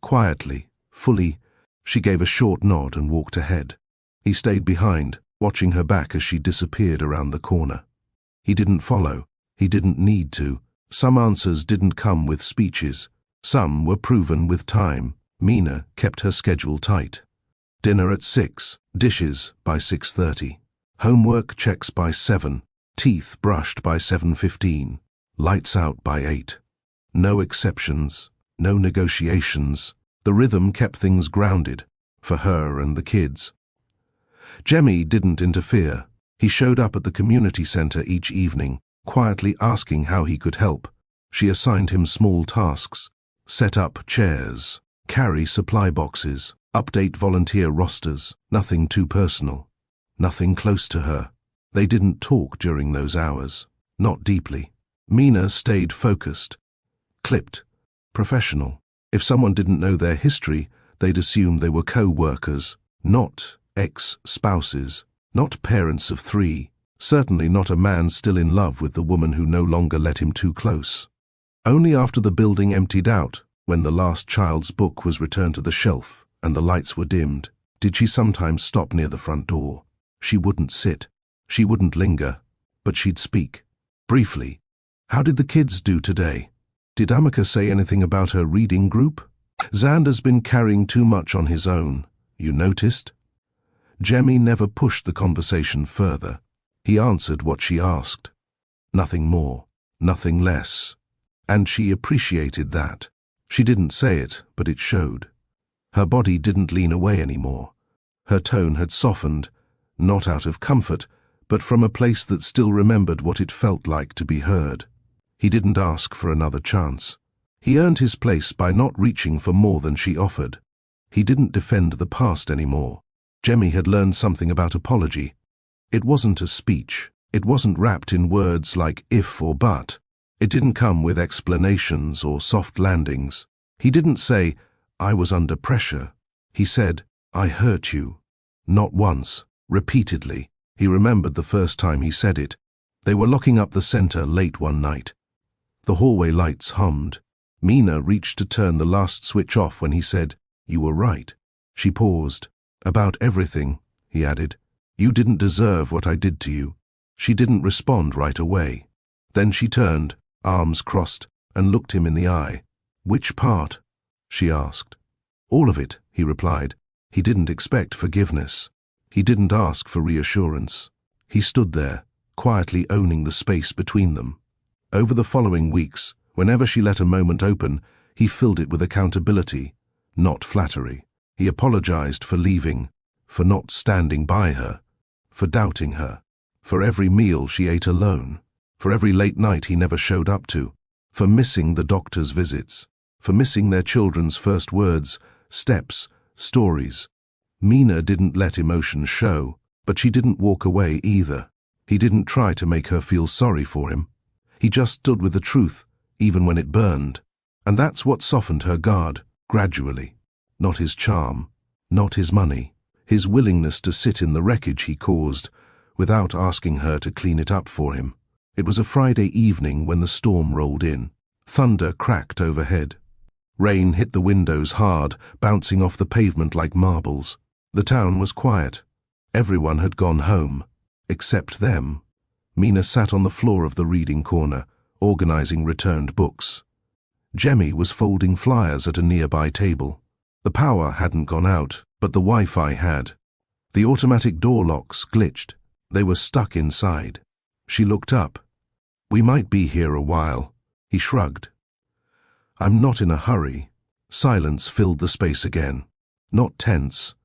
Quietly, fully, she gave a short nod and walked ahead. He stayed behind, watching her back as she disappeared around the corner. He didn't follow. He didn't need to. Some answers didn't come with speeches. Some were proven with time. Mina kept her schedule tight. Dinner at 6, dishes by 6:30. Homework checks by 7, teeth brushed by 7:15, lights out by 8. No exceptions, no negotiations. The rhythm kept things grounded, for her and the kids. Jemmy didn't interfere. He showed up at the community center each evening, quietly asking how he could help. She assigned him small tasks: set up chairs, carry supply boxes, update volunteer rosters. Nothing too personal, nothing close to her. They didn't talk during those hours. Not deeply. Mina stayed focused, clipped, professional. If someone didn't know their history, they'd assume they were co-workers, not ex-spouses, not parents of 3, certainly not a man still in love with the woman who no longer let him too close. Only after the building emptied out, when the last child's book was returned to the shelf and the lights were dimmed, did she sometimes stop near the front door. She wouldn't sit, she wouldn't linger, but she'd speak. Briefly, how did the kids do today? Did Amika say anything about her reading group? Xander's been carrying too much on his own, you noticed? Jemmy never pushed the conversation further. He answered what she asked. Nothing more, nothing less. And she appreciated that. She didn't say it, but it showed. Her body didn't lean away anymore. Her tone had softened, not out of comfort, but from a place that still remembered what it felt like to be heard. He didn't ask for another chance. He earned his place by not reaching for more than she offered. He didn't defend the past anymore. Jemmy had learned something about apology. It wasn't a speech. It wasn't wrapped in words like if or but. It didn't come with explanations or soft landings. He didn't say, I was under pressure. He said, I hurt you. Not once, repeatedly. He remembered the first time he said it. They were locking up the center late one night. The hallway lights hummed. Mina reached to turn the last switch off when he said, You were right. She paused. About everything, he added. You didn't deserve what I did to you. She didn't respond right away. Then she turned, arms crossed, and looked him in the eye. Which part? She asked. All of it, he replied. He didn't expect forgiveness. He didn't ask for reassurance. He stood there, quietly owning the space between them. Over the following weeks, whenever she let a moment open, he filled it with accountability, not flattery. He apologized for leaving, for not standing by her, for doubting her, for every meal she ate alone, for every late night he never showed up to, for missing the doctor's visits, for missing their children's first words, steps, stories. Mina didn't let emotions show, but she didn't walk away either. He didn't try to make her feel sorry for him. He just stood with the truth, even when it burned. And that's what softened her guard, gradually. Not his charm, not his money, his willingness to sit in the wreckage he caused, without asking her to clean it up for him. It was a Friday evening when the storm rolled in. Thunder cracked overhead. Rain hit the windows hard, bouncing off the pavement like marbles. The town was quiet. Everyone had gone home, except them. Mina sat on the floor of the reading corner, organizing returned books. Jemmy was folding flyers at a nearby table. The power hadn't gone out, but the Wi-Fi had. The automatic door locks glitched. They were stuck inside. She looked up. We might be here a while. He shrugged. I'm not in a hurry. Silence filled the space again. Not tense,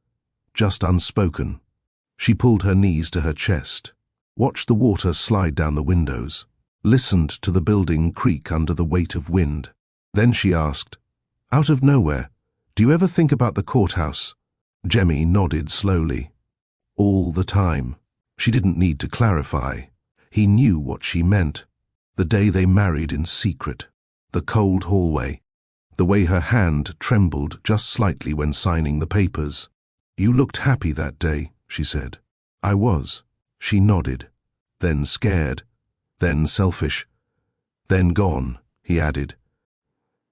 just unspoken. She pulled her knees to her chest, watched the water slide down the windows, listened to the building creak under the weight of wind. Then she asked, out of nowhere, do you ever think about the courthouse? Jemmy nodded slowly. All the time. She didn't need to clarify. He knew what she meant. The day they married in secret. The cold hallway. The way her hand trembled just slightly when signing the papers. You looked happy that day, she said. I was. She nodded. Then scared. Then selfish. Then gone, he added.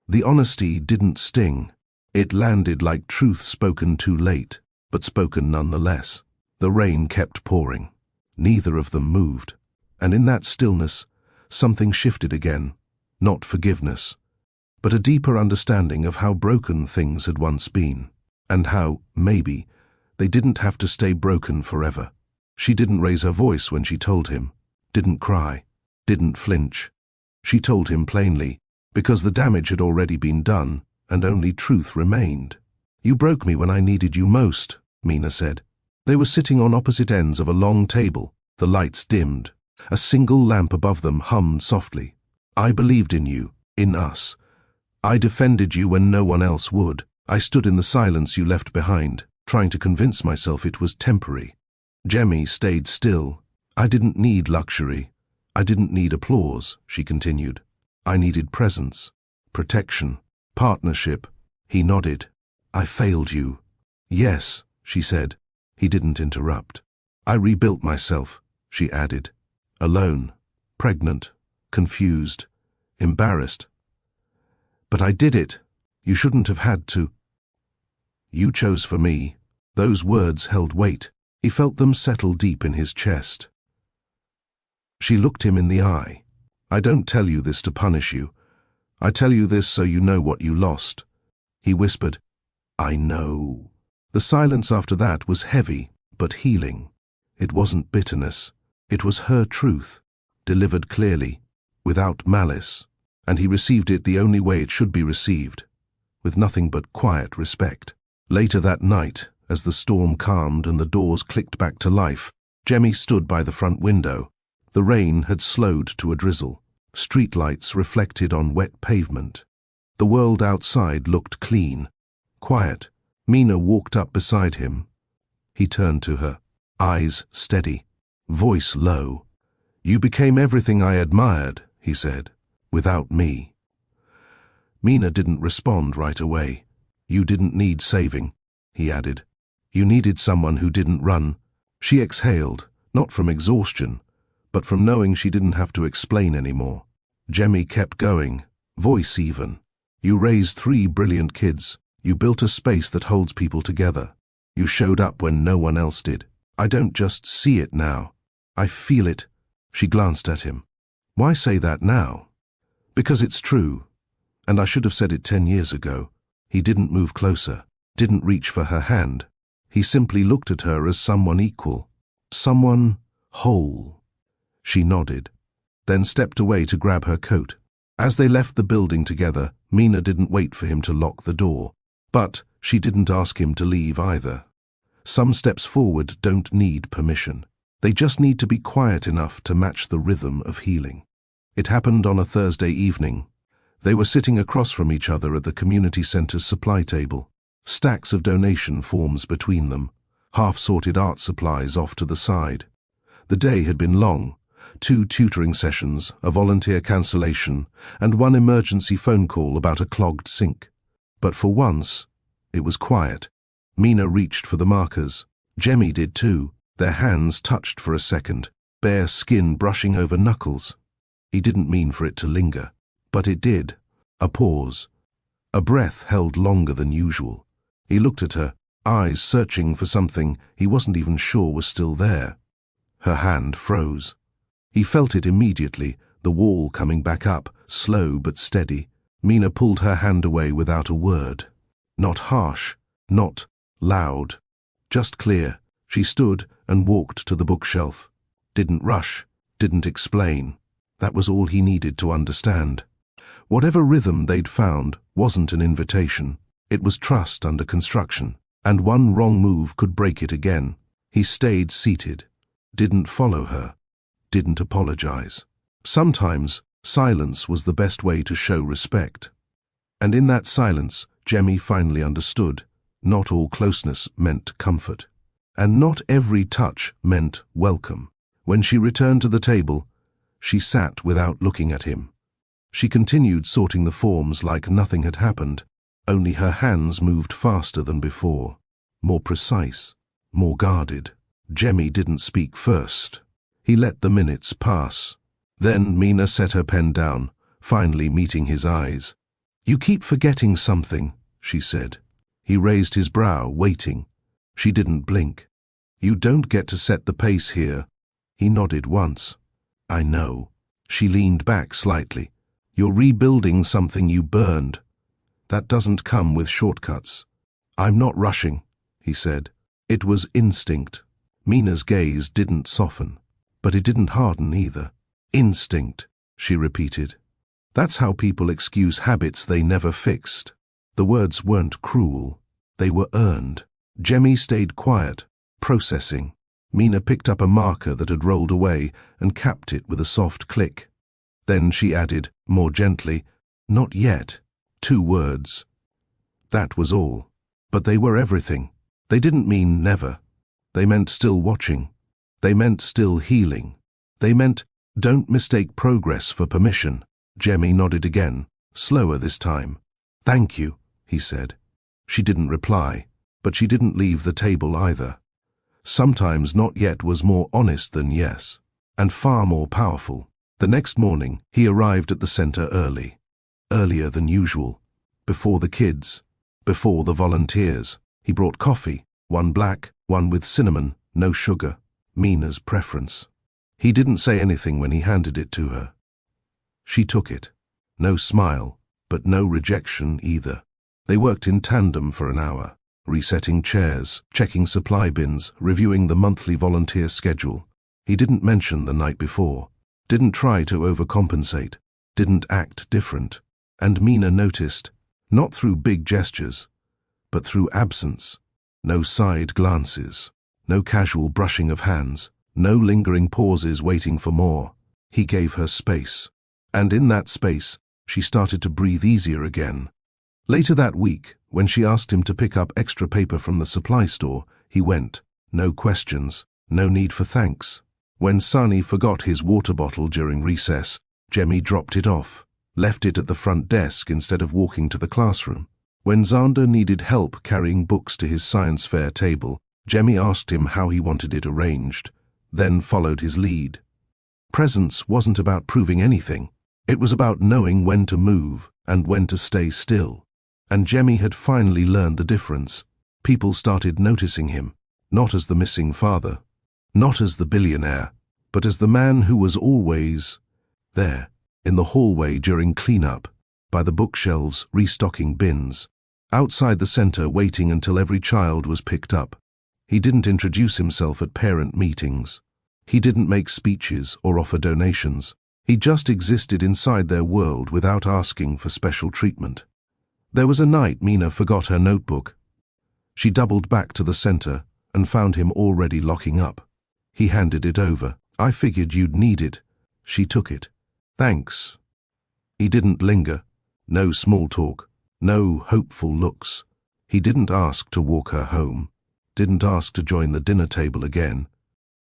The honesty didn't sting. It landed like truth spoken too late, but spoken nonetheless. The rain kept pouring. Neither of them moved. And in that stillness, something shifted again. Not forgiveness, but a deeper understanding of how broken things had once been, and how, maybe, they didn't have to stay broken forever. She didn't raise her voice when she told him, didn't cry, didn't flinch. She told him plainly, because the damage had already been done, and only truth remained. You broke me when I needed you most, Mina said. They were sitting on opposite ends of a long table, the lights dimmed. A single lamp above them hummed softly. I believed in you, in us. I defended you when no one else would. I stood in the silence you left behind, trying to convince myself it was temporary. Jemmy stayed still, I didn't need luxury. I didn't need applause, she continued. I needed presence, protection, partnership. He nodded. I failed you. Yes, she said. He didn't interrupt. I rebuilt myself, she added. Alone, pregnant, confused, embarrassed. But I did it. You shouldn't have had to. You chose for me. Those words held weight. He felt them settle deep in his chest. She looked him in the eye. I don't tell you this to punish you. I tell you this so you know what you lost. He whispered, I know. The silence after that was heavy, but healing. It wasn't bitterness. It was her truth, delivered clearly, without malice, and he received it the only way it should be received, with nothing but quiet respect. Later that night, as the storm calmed and the doors clicked back to life, Jemmy stood by the front window. The rain had slowed to a drizzle. Streetlights reflected on wet pavement. The world outside looked clean, quiet. Mina walked up beside him. He turned to her, eyes steady, voice low. You became everything I admired, he said, without me. Mina didn't respond right away. You didn't need saving, he added. You needed someone who didn't run. She exhaled, not from exhaustion, but from knowing she didn't have to explain anymore. Jemmy kept going, voice even. You raised 3 brilliant kids. You built a space that holds people together. You showed up when no one else did. I don't just see it now. I feel it. She glanced at him. Why say that now? Because it's true. And I should have said it 10 years ago. He didn't move closer, didn't reach for her hand. He simply looked at her as someone equal, someone whole. She nodded, then stepped away to grab her coat. As they left the building together, Mina didn't wait for him to lock the door. But she didn't ask him to leave either. Some steps forward don't need permission. They just need to be quiet enough to match the rhythm of healing. It happened on a Thursday evening. They were sitting across from each other at the community center's supply table. Stacks of donation forms between them, half-sorted art supplies off to the side. The day had been long. 2 tutoring sessions, a volunteer cancellation, and 1 emergency phone call about a clogged sink. But for once, it was quiet. Mina reached for the markers. Jemmy did too. Their hands touched for a second, bare skin brushing over knuckles. He didn't mean for it to linger, but it did. A pause. A breath held longer than usual. He looked at her, eyes searching for something he wasn't even sure was still there. Her hand froze. He felt it immediately, the wall coming back up, slow but steady. Mina pulled her hand away without a word. Not harsh, not loud, just clear. She stood and walked to the bookshelf. Didn't rush, didn't explain. That was all he needed to understand. Whatever rhythm they'd found wasn't an invitation. It was trust under construction, and one wrong move could break it again. He stayed seated, didn't follow her, didn't apologize. Sometimes silence was the best way to show respect. And in that silence, Jemmy finally understood. Not all closeness meant comfort. And not every touch meant welcome. When she returned to the table, she sat without looking at him. She continued sorting the forms like nothing had happened, only her hands moved faster than before, more precise, more guarded. Jemmy didn't speak first. He let the minutes pass. Then Mina set her pen down, finally meeting his eyes. You keep forgetting something, she said. He raised his brow, waiting. She didn't blink. You don't get to set the pace here. He nodded once. I know. She leaned back slightly. You're rebuilding something you burned. That doesn't come with shortcuts. I'm not rushing, he said. It was instinct. Mina's gaze didn't soften, but it didn't harden either. Instinct, she repeated. That's how people excuse habits they never fixed. The words weren't cruel. They were earned. Jemmy stayed quiet, processing. Mina picked up a marker that had rolled away and capped it with a soft click. Then she added, more gently, not yet. 2 words. That was all. But they were everything. They didn't mean never. They meant still watching. They meant still healing. They meant don't mistake progress for permission. Jemmy nodded again, slower this time. "Thank you," he said. She didn't reply, but she didn't leave the table either. Sometimes not yet was more honest than yes, and far more powerful. The next morning, he arrived at the center early. Earlier than usual. Before the kids. Before the volunteers. He brought coffee, one black, one with cinnamon, no sugar, Mina's preference. He didn't say anything when he handed it to her. She took it. No smile, but no rejection either. They worked in tandem for an hour, resetting chairs, checking supply bins, reviewing the monthly volunteer schedule. He didn't mention the night before, didn't try to overcompensate, didn't act different. And Mina noticed, not through big gestures, but through absence. No side glances, no casual brushing of hands, no lingering pauses waiting for more. He gave her space. And in that space, she started to breathe easier again. Later that week, when she asked him to pick up extra paper from the supply store, he went. No questions, no need for thanks. When Sunny forgot his water bottle during recess, Jemmy dropped it off, left it at the front desk instead of walking to the classroom. When Xander needed help carrying books to his science fair table, Jemmy asked him how he wanted it arranged, then followed his lead. Presence wasn't about proving anything. It was about knowing when to move and when to stay still. And Jemmy had finally learned the difference. People started noticing him, not as the missing father, not as the billionaire, but as the man who was always there, in the hallway during cleanup, by the bookshelves restocking bins, outside the center waiting until every child was picked up. He didn't introduce himself at parent meetings. He didn't make speeches or offer donations. He just existed inside their world without asking for special treatment. There was a night Mina forgot her notebook. She doubled back to the center and found him already locking up. He handed it over. "I figured you'd need it." She took it. "Thanks." He didn't linger. No small talk. No hopeful looks. He didn't ask to walk her home. Didn't ask to join the dinner table again.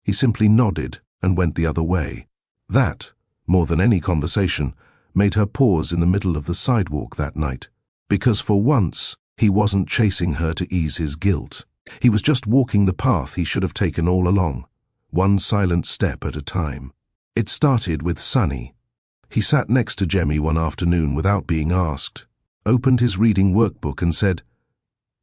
He simply nodded and went the other way. That, more than any conversation, made her pause in the middle of the sidewalk that night. Because for once, he wasn't chasing her to ease his guilt. He was just walking the path he should have taken all along, one silent step at a time. It started with Sunny. He sat next to Jemmy one afternoon without being asked, opened his reading workbook and said,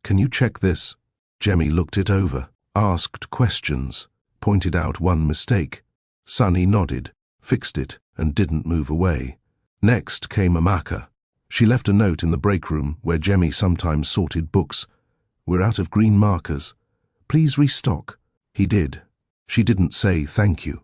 "Can you check this?" Jemmy looked it over, asked questions, pointed out one mistake. Sunny nodded, fixed it, and didn't move away. Next came Amaka. She left a note in the break room where Jemmy sometimes sorted books. "We're out of green markers. Please restock." He did. She didn't say thank you.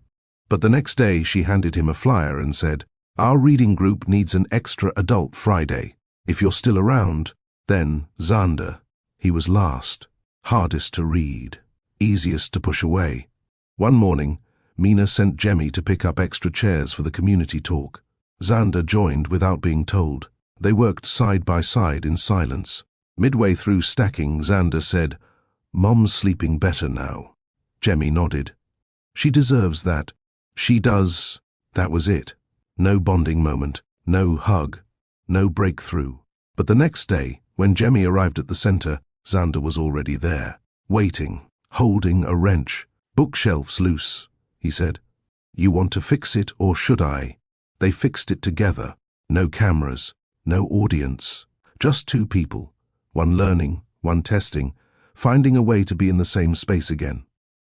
But the next day she handed him a flyer and said, "Our reading group needs an extra adult Friday. If you're still around." Then Xander. He was last, hardest to read, easiest to push away. One morning, Mina sent Jemmy to pick up extra chairs for the community talk. Xander joined without being told. They worked side by side in silence. Midway through stacking, Xander said, "Mom's sleeping better now." Jemmy nodded. "She deserves that. She does." That was it. No bonding moment, no hug, no breakthrough. But the next day, when Jemmy arrived at the center, Xander was already there, waiting, holding a wrench. "Bookshelf's loose," he said. "You want to fix it or should I?" They fixed it together. No cameras, no audience, just two people, one learning, one testing, finding a way to be in the same space again.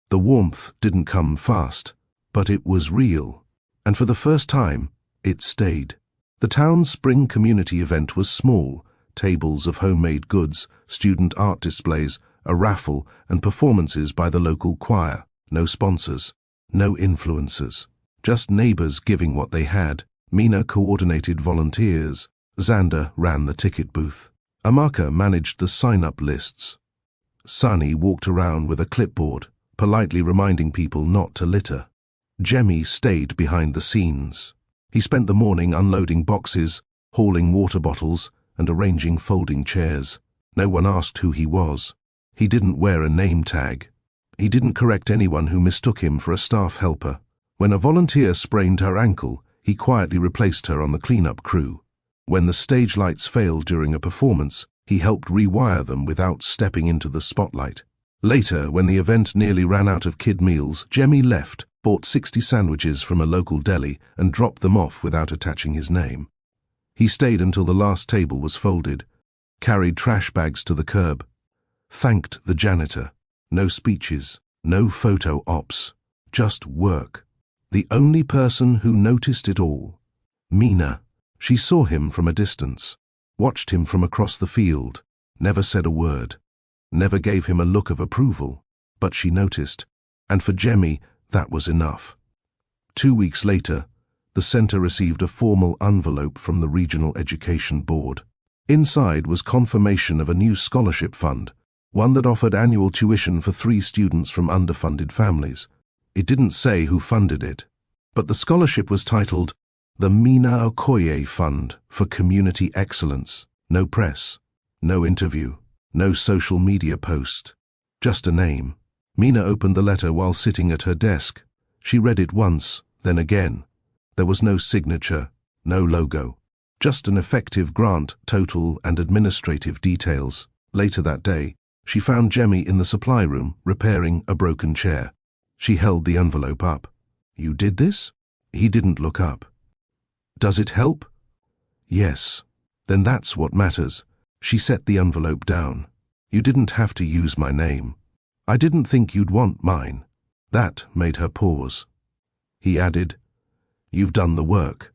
The warmth didn't come fast, but it was real, and for the first time, it stayed. The town's spring community event was small, tables of homemade goods, student art displays, a raffle, and performances by the local choir. No sponsors, no influencers, just neighbors giving what they had. Mina coordinated volunteers. Xander ran the ticket booth. Amaka managed the sign-up lists. Sunny walked around with a clipboard, politely reminding people not to litter. Jemmy stayed behind the scenes. He spent the morning unloading boxes, hauling water bottles, and arranging folding chairs. No one asked who he was. He didn't wear a name tag. He didn't correct anyone who mistook him for a staff helper. When a volunteer sprained her ankle, he quietly replaced her on the cleanup crew. When the stage lights failed during a performance, he helped rewire them without stepping into the spotlight. Later, when the event nearly ran out of kid meals, Jemmy left, bought 60 sandwiches from a local deli, and dropped them off without attaching his name. He stayed until the last table was folded, carried trash bags to the curb, thanked the janitor. No speeches, no photo ops, just work. The only person who noticed it all, Mina. She saw him from a distance, watched him from across the field, never said a word, never gave him a look of approval, but she noticed, and for Jemmy, that was enough. 2 weeks later, the center received a formal envelope from the Regional Education Board. Inside was confirmation of a new scholarship fund, one that offered annual tuition for 3 students from underfunded families. It didn't say who funded it, but the scholarship was titled the Mina Okoye Fund for Community Excellence. No press, no interview, no social media post, just a name. Mina opened the letter while sitting at her desk. She read it once, then again. There was no signature, no logo, just an effective grant, total and administrative details. Later that day, she found Jemmy in the supply room repairing a broken chair. She held the envelope up. "You did this?" He didn't look up. "Does it help?" "Yes." "Then that's what matters." She set the envelope down. "You didn't have to use my name. I didn't think you'd want mine." That made her pause. He added, "You've done the work.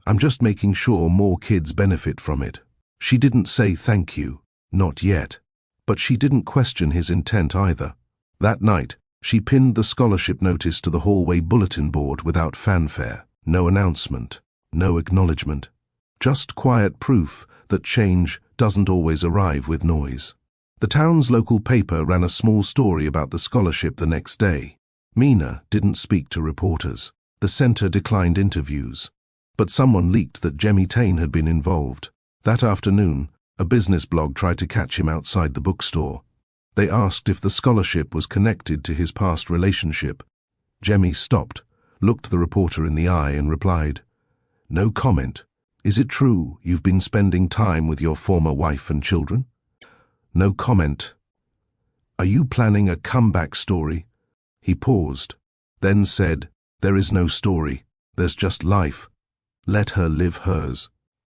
I'm just making sure more kids benefit from it." She didn't say thank you, not yet, but she didn't question his intent either. That night, she pinned the scholarship notice to the hallway bulletin board without fanfare. No announcement, no acknowledgement. Just quiet proof that change doesn't always arrive with noise. The town's local paper ran a small story about the scholarship the next day. Mina didn't speak to reporters. The center declined interviews. But someone leaked that Jemmy Tain had been involved. That afternoon, a business blog tried to catch him outside the bookstore. They asked if the scholarship was connected to his past relationship. Jemmy stopped, looked the reporter in the eye and replied, "No comment. Is it true you've been spending time with your former wife and children?" "No comment." "Are you planning a comeback story?" He paused, then said, "There is no story. There's just life. Let her live hers."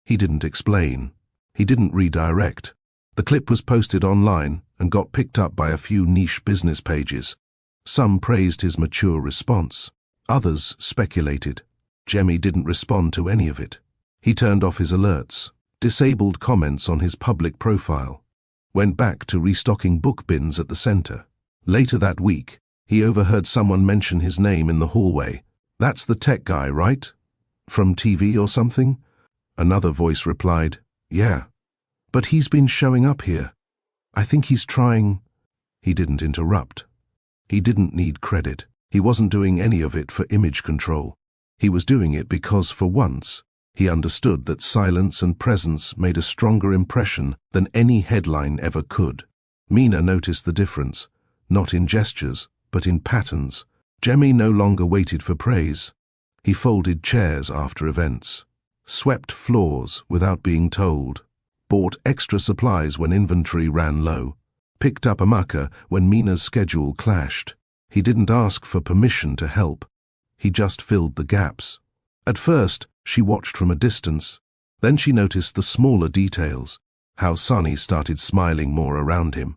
He didn't explain. He didn't redirect. The clip was posted online and got picked up by a few niche business pages. Some praised his mature response. Others speculated. Jemmy didn't respond to any of it. He turned off his alerts, disabled comments on his public profile, went back to restocking book bins at the center. Later that week, he overheard someone mention his name in the hallway. "That's the tech guy, right? From TV or something?" Another voice replied, "Yeah. But he's been showing up here. I think he's trying—" He didn't interrupt. He didn't need credit. He wasn't doing any of it for image control. He was doing it because, for once, he understood that silence and presence made a stronger impression than any headline ever could. Mina noticed the difference, not in gestures, but in patterns. Jemmy no longer waited for praise. He folded chairs after events, swept floors without being told, bought extra supplies when inventory ran low, picked up a mucker when Mina's schedule clashed. He didn't ask for permission to help. He just filled the gaps. At first, she watched from a distance. Then she noticed the smaller details, how Sonny started smiling more around him,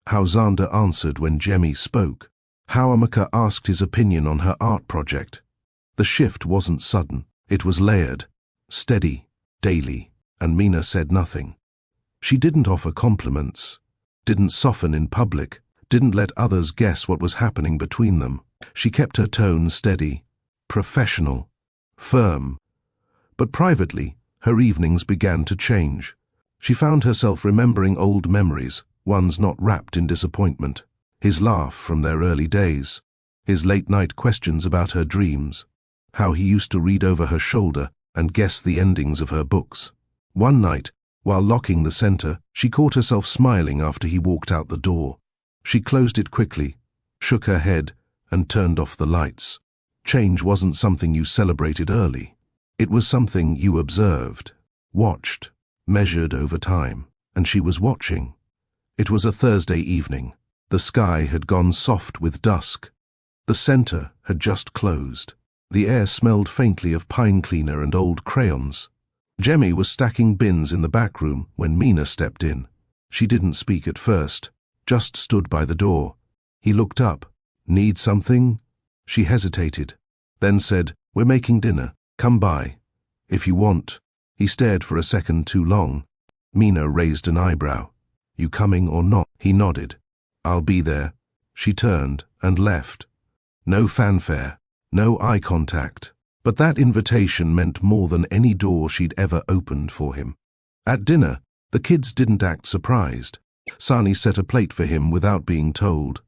how Xander answered when Jemmy spoke, how Amaka asked his opinion on her art project. The shift wasn't sudden. It was layered, steady, daily, and Mina said nothing. She didn't offer compliments, didn't soften in public, didn't let others guess what was happening between them. She kept her tone steady, professional, firm. But privately, her evenings began to change. She found herself remembering old memories, ones not wrapped in disappointment. His laugh from their early days, his late-night questions about her dreams, how he used to read over her shoulder and guess the endings of her books. One night, while locking the center, she caught herself smiling after he walked out the door. She closed it quickly, shook her head, and turned off the lights. Change wasn't something you celebrated early. It was something you observed, watched, measured over time, and she was watching. It was a Thursday evening. The sky had gone soft with dusk. The center had just closed. The air smelled faintly of pine cleaner and old crayons. Jemmy was stacking bins in the back room when Mina stepped in. She didn't speak at first, just stood by the door. He looked up. "Need something?" She hesitated, then said, "We're making dinner. Come by. If you want." He stared for a second too long. Mina raised an eyebrow. "You coming or not?" He nodded. "I'll be there." She turned and left. No fanfare, no eye contact, but that invitation meant more than any door she'd ever opened for him. At dinner, the kids didn't act surprised. Sani set a plate for him without being told.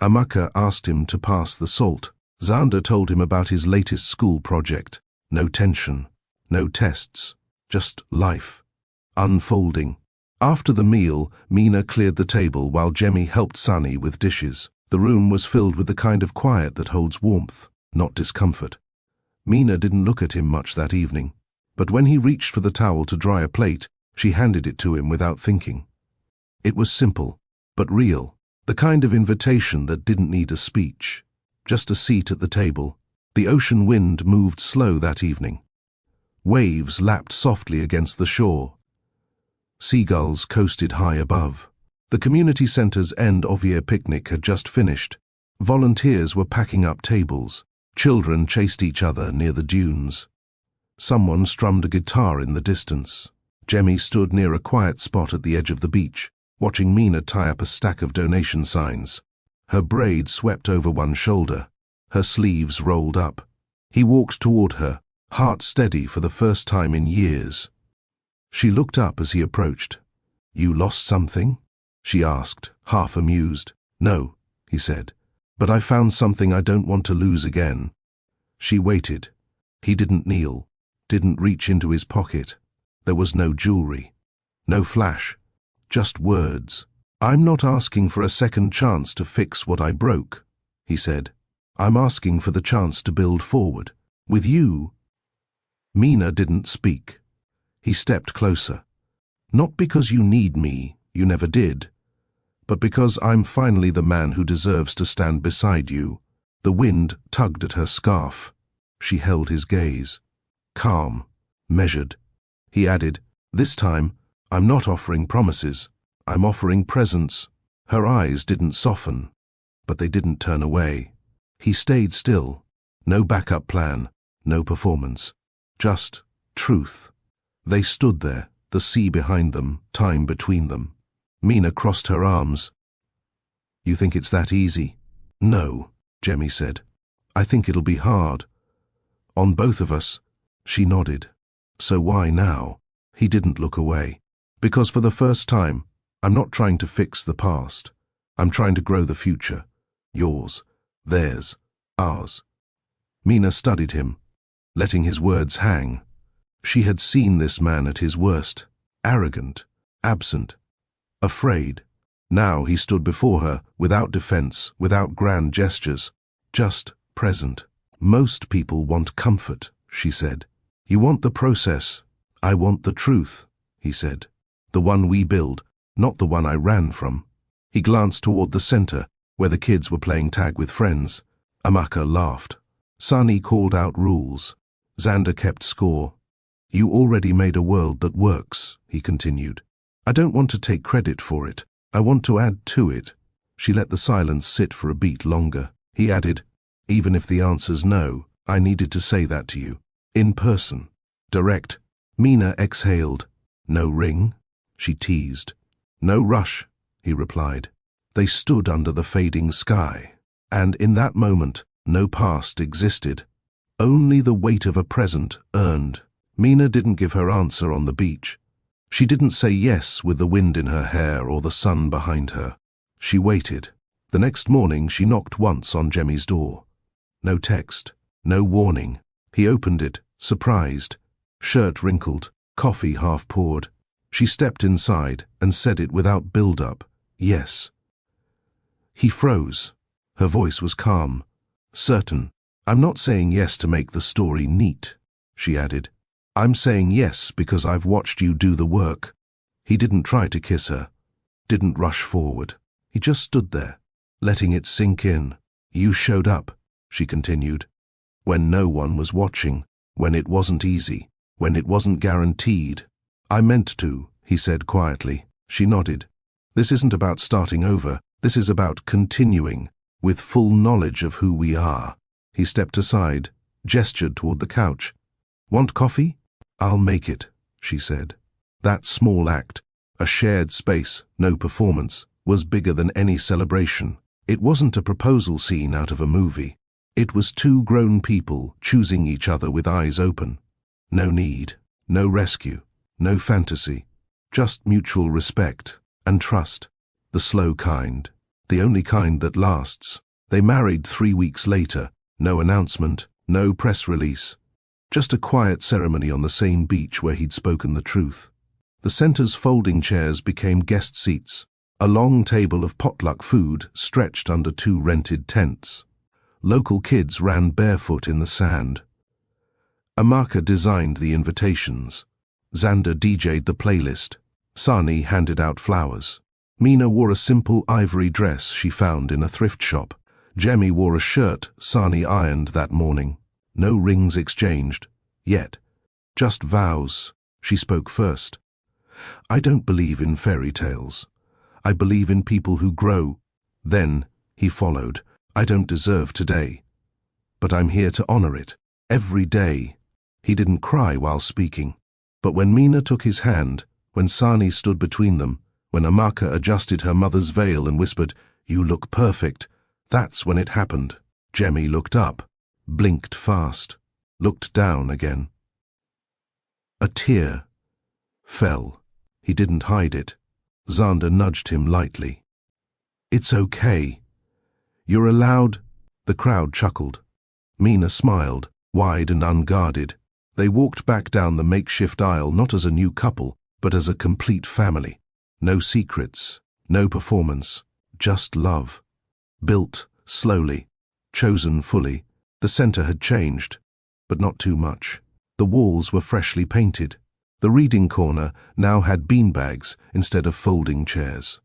Amaka asked him to pass the salt. Xander told him about his latest school project. No tension, no tests, just life, unfolding. After the meal, Mina cleared the table while Jemmy helped Sani with dishes. The room was filled with the kind of quiet that holds warmth, not discomfort. Mina didn't look at him much that evening, but when he reached for the towel to dry a plate, she handed it to him without thinking. It was simple, but real, the kind of invitation that didn't need a speech, just a seat at the table. The ocean wind moved slow that evening. Waves lapped softly against the shore. Seagulls coasted high above. The community center's end-of-year picnic had just finished. Volunteers were packing up tables. Children chased each other near the dunes. Someone strummed a guitar in the distance. Jemmy stood near a quiet spot at the edge of the beach, watching Mina tie up a stack of donation signs. Her braid swept over one shoulder, her sleeves rolled up. He walked toward her, heart steady for the first time in years. She looked up as he approached. "You lost something?" she asked, half amused. "No," he said, "but I found something I don't want to lose again." She waited. He didn't kneel, didn't reach into his pocket. There was no jewelry, no flash, just words. "I'm not asking for a second chance to fix what I broke," he said. "I'm asking for the chance to build forward. With you." Mina didn't speak. He stepped closer. "Not because you need me, you never did, but because I'm finally the man who deserves to stand beside you." The wind tugged at her scarf. She held his gaze. Calm, measured. He added, "This time, I'm not offering promises. I'm offering presence." Her eyes didn't soften, but they didn't turn away. He stayed still. No backup plan, no performance. Just truth. They stood there, the sea behind them, time between them. Mina crossed her arms. "You think it's that easy?" "No," Jemmy said. "I think it'll be hard. On both of us." She nodded. "So why now?" He didn't look away. "Because for the first time, I'm not trying to fix the past. I'm trying to grow the future. Yours, theirs, ours." Mina studied him, letting his words hang. She had seen this man at his worst, arrogant, absent, afraid. Now he stood before her, without defense, without grand gestures, just present. "Most people want comfort," she said. "You want the process. I want the truth," he said. "The one we build, not the one I ran from." He glanced toward the center, where the kids were playing tag with friends. Amaka laughed. Sani called out rules. Xander kept score. "You already made a world that works," he continued. "I don't want to take credit for it. I want to add to it." She let the silence sit for a beat longer. He added, "Even if the answer's no, I needed to say that to you. In person. Direct." Mina exhaled. "No ring?" she teased. "No rush," he replied. They stood under the fading sky, and in that moment, no past existed. Only the weight of a present earned. Mina didn't give her answer on the beach. She didn't say yes with the wind in her hair or the sun behind her. She waited. The next morning she knocked once on Jemmy's door. No text, no warning. He opened it, surprised. Shirt wrinkled, coffee half poured. She stepped inside and said it without build-up. "Yes." He froze. Her voice was calm, certain. "I'm not saying yes to make the story neat," she added. "I'm saying yes because I've watched you do the work." He didn't try to kiss her, didn't rush forward. He just stood there, letting it sink in. "You showed up," she continued, "when no one was watching, when it wasn't easy, when it wasn't guaranteed." "I meant to," he said quietly. She nodded. "This isn't about starting over. This is about continuing, with full knowledge of who we are." He stepped aside, gestured toward the couch. "Want coffee?" "I'll make it," she said. That small act, a shared space, no performance, was bigger than any celebration. It wasn't a proposal scene out of a movie. It was two grown people choosing each other with eyes open. No need, no rescue, no fantasy, just mutual respect and trust. The slow kind, the only kind that lasts. They married 3 weeks later. No announcement, no press release. Just a quiet ceremony on the same beach where he'd spoken the truth. The center's folding chairs became guest seats. A long table of potluck food stretched under 2 rented tents. Local kids ran barefoot in the sand. Amaka designed the invitations. Xander DJ'd the playlist. Sani handed out flowers. Mina wore a simple ivory dress she found in a thrift shop. Jemmy wore a shirt Sani ironed that morning. No rings exchanged, yet. Just vows. She spoke first. "I don't believe in fairy tales. I believe in people who grow." Then, he followed. "I don't deserve today. But I'm here to honor it. Every day." He didn't cry while speaking. But when Mina took his hand, when Sani stood between them, when Amaka adjusted her mother's veil and whispered, "You look perfect," that's when it happened. Jemmy looked up, blinked fast, looked down again. A tear fell. He didn't hide it. Xander nudged him lightly. "It's okay. You're allowed." The crowd chuckled. Mina smiled, wide and unguarded. They walked back down the makeshift aisle not as a new couple, but as a complete family. No secrets, no performance, just love. Built slowly, chosen fully. The center had changed, but not too much. The walls were freshly painted. The reading corner now had beanbags instead of folding chairs.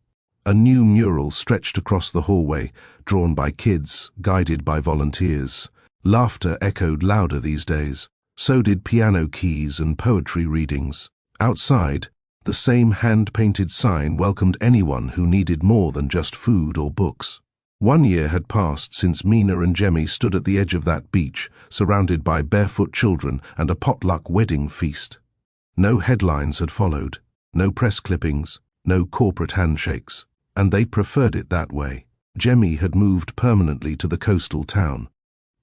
A new mural stretched across the hallway, drawn by kids, guided by volunteers. Laughter echoed louder these days. So did piano keys and poetry readings. Outside, the same hand-painted sign welcomed anyone who needed more than just food or books. 1 year had passed since Mina and Jemmy stood at the edge of that beach, surrounded by barefoot children and a potluck wedding feast. No headlines had followed, no press clippings, no corporate handshakes, and they preferred it that way. Jemmy had moved permanently to the coastal town.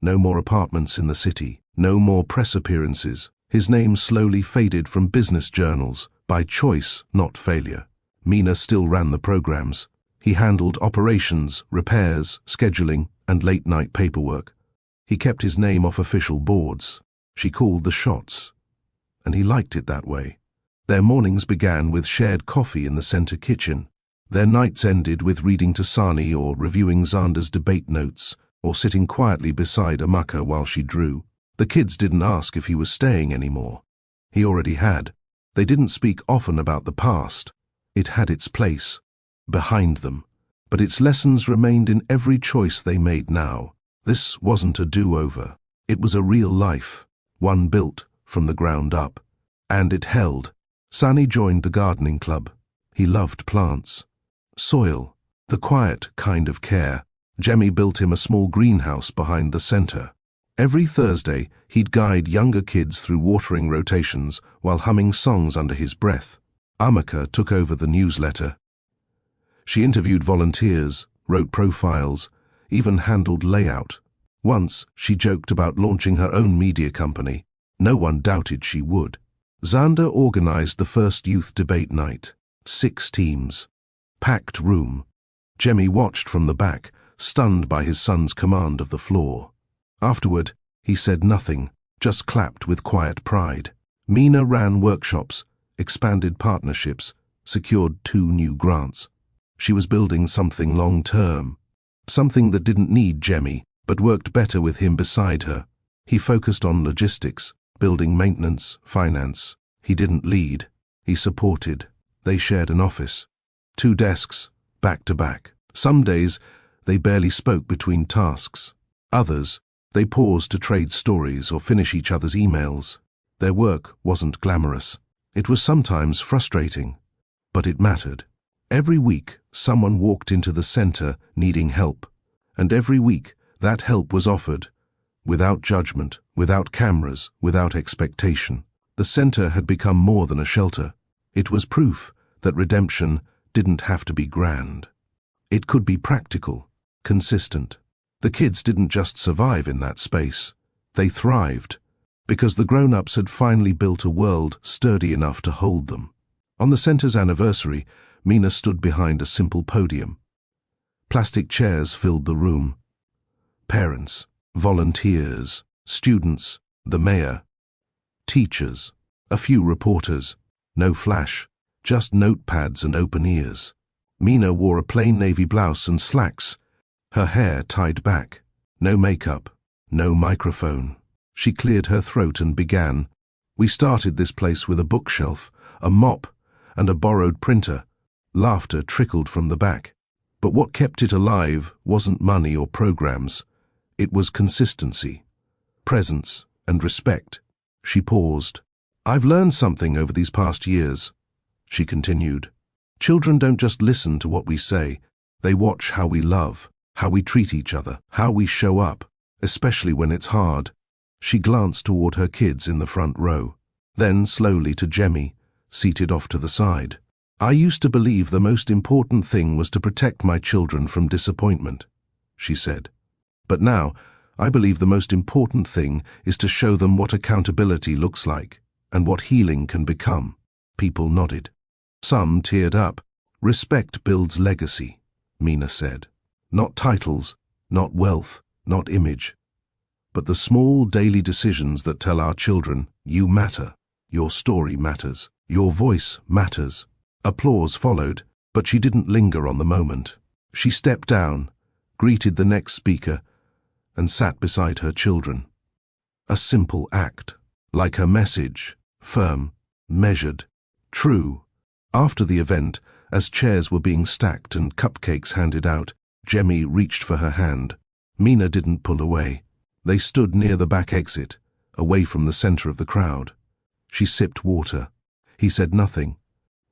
No more apartments in the city, no more press appearances. His name slowly faded from business journals, by choice, not failure. Mina still ran the programs. He handled operations, repairs, scheduling, and late-night paperwork. He kept his name off official boards. She called the shots. And he liked it that way. Their mornings began with shared coffee in the center kitchen. Their nights ended with reading to Sani or reviewing Xander's debate notes, or sitting quietly beside Amaka while she drew. The kids didn't ask if he was staying anymore. He already had. They didn't speak often about the past. It had its place, behind them. But its lessons remained in every choice they made now. This wasn't a do-over. It was a real life, one built from the ground up. And it held. Sani joined the gardening club. He loved plants. Soil, the quiet kind of care. Jemmy built him a small greenhouse behind the center. Every Thursday, he'd guide younger kids through watering rotations while humming songs under his breath. Amaka took over the newsletter. She interviewed volunteers, wrote profiles, even handled layout. Once, she joked about launching her own media company. No one doubted she would. Xander organized the first youth debate night. 6 teams. Packed room. Jemmy watched from the back, stunned by his son's command of the floor. Afterward, he said nothing, just clapped with quiet pride. Mina ran workshops, expanded partnerships, secured 2 new grants. She was building something long-term, something that didn't need Jemmy, but worked better with him beside her. He focused on logistics, building, maintenance, finance. He didn't lead, he supported. They shared an office. 2 desks, back to back. Some days, they barely spoke between tasks. Others, they paused to trade stories or finish each other's emails. Their work wasn't glamorous. It was sometimes frustrating, but it mattered. Every week, someone walked into the center needing help, and every week, that help was offered. Without judgment, without cameras, without expectation. The center had become more than a shelter. It was proof that redemption didn't have to be grand. It could be practical, consistent. The kids didn't just survive in that space. They thrived, because the grown-ups had finally built a world sturdy enough to hold them. On the center's anniversary, Mina stood behind a simple podium. Plastic chairs filled the room. Parents, volunteers, students, the mayor, teachers, a few reporters. No flash, just notepads and open ears. Mina wore a plain navy blouse and slacks, her hair tied back. No makeup, no microphone. She cleared her throat and began. We started this place with a bookshelf, a mop, and a borrowed printer. Laughter trickled from the back. But what kept it alive wasn't money or programs. It was consistency, presence, and respect. She paused. I've learned something over these past years, she continued. Children don't just listen to what we say. They watch how we love, how we treat each other, how we show up, especially when it's hard. She glanced toward her kids in the front row, then slowly to Jemmy, seated off to the side. I used to believe the most important thing was to protect my children from disappointment, she said. But now, I believe the most important thing is to show them what accountability looks like and what healing can become. People nodded. Some teared up. Respect builds legacy, Mina said. Not titles, not wealth, not image, but the small daily decisions that tell our children, you matter, your story matters, your voice matters. Applause followed, but she didn't linger on the moment. She stepped down, greeted the next speaker, and sat beside her children. A simple act, like her message, firm, measured, true. After the event, as chairs were being stacked and cupcakes handed out, Jemmy reached for her hand. Mina didn't pull away. They stood near the back exit, away from the center of the crowd. She sipped water. He said nothing.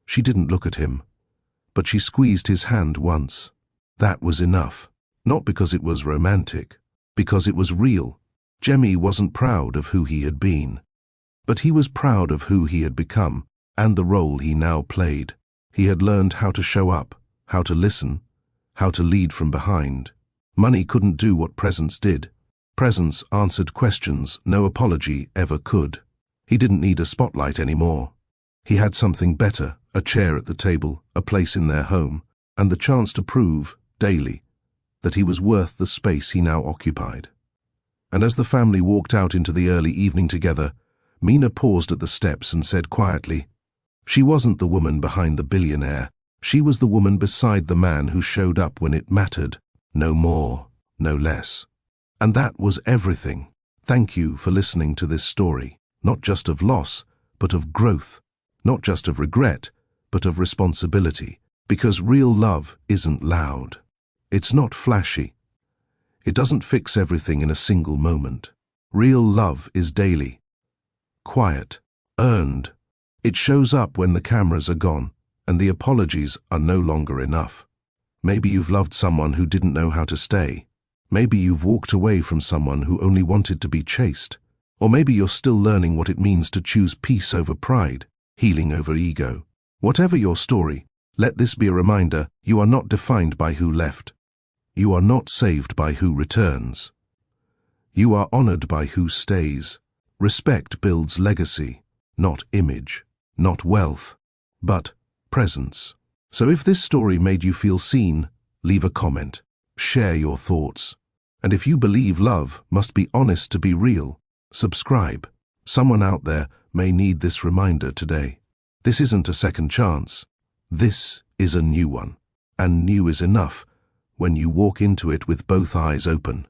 She didn't look at him, but she squeezed his hand once. That was enough. Not because it was romantic, because it was real. Jemmy wasn't proud of who he had been, but he was proud of who he had become and the role he now played. He had learned how to show up, how to listen, how to lead from behind. Money couldn't do what presence did. Presence answered questions no apology ever could. He didn't need a spotlight anymore. He had something better, a chair at the table, a place in their home, and the chance to prove, daily, that he was worth the space he now occupied. And as the family walked out into the early evening together, Mina paused at the steps and said quietly, she wasn't the woman behind the billionaire. She was the woman beside the man who showed up when it mattered. No more, no less. And that was everything. Thank you for listening to this story, not just of loss, but of growth, not just of regret, but of responsibility. Because real love isn't loud. It's not flashy. It doesn't fix everything in a single moment. Real love is daily, quiet, earned. It shows up when the cameras are gone and the apologies are no longer enough. Maybe you've loved someone who didn't know how to stay. Maybe you've walked away from someone who only wanted to be chased. Or maybe you're still learning what it means to choose peace over pride, healing over ego. Whatever your story, let this be a reminder, you are not defined by who left. You are not saved by who returns. You are honored by who stays. Respect builds legacy, not image, not wealth, but presence. So if this story made you feel seen, leave a comment, share your thoughts. And if you believe love must be honest to be real, subscribe. Someone out there may need this reminder today. This isn't a second chance. This is a new one. And new is enough when you walk into it with both eyes open.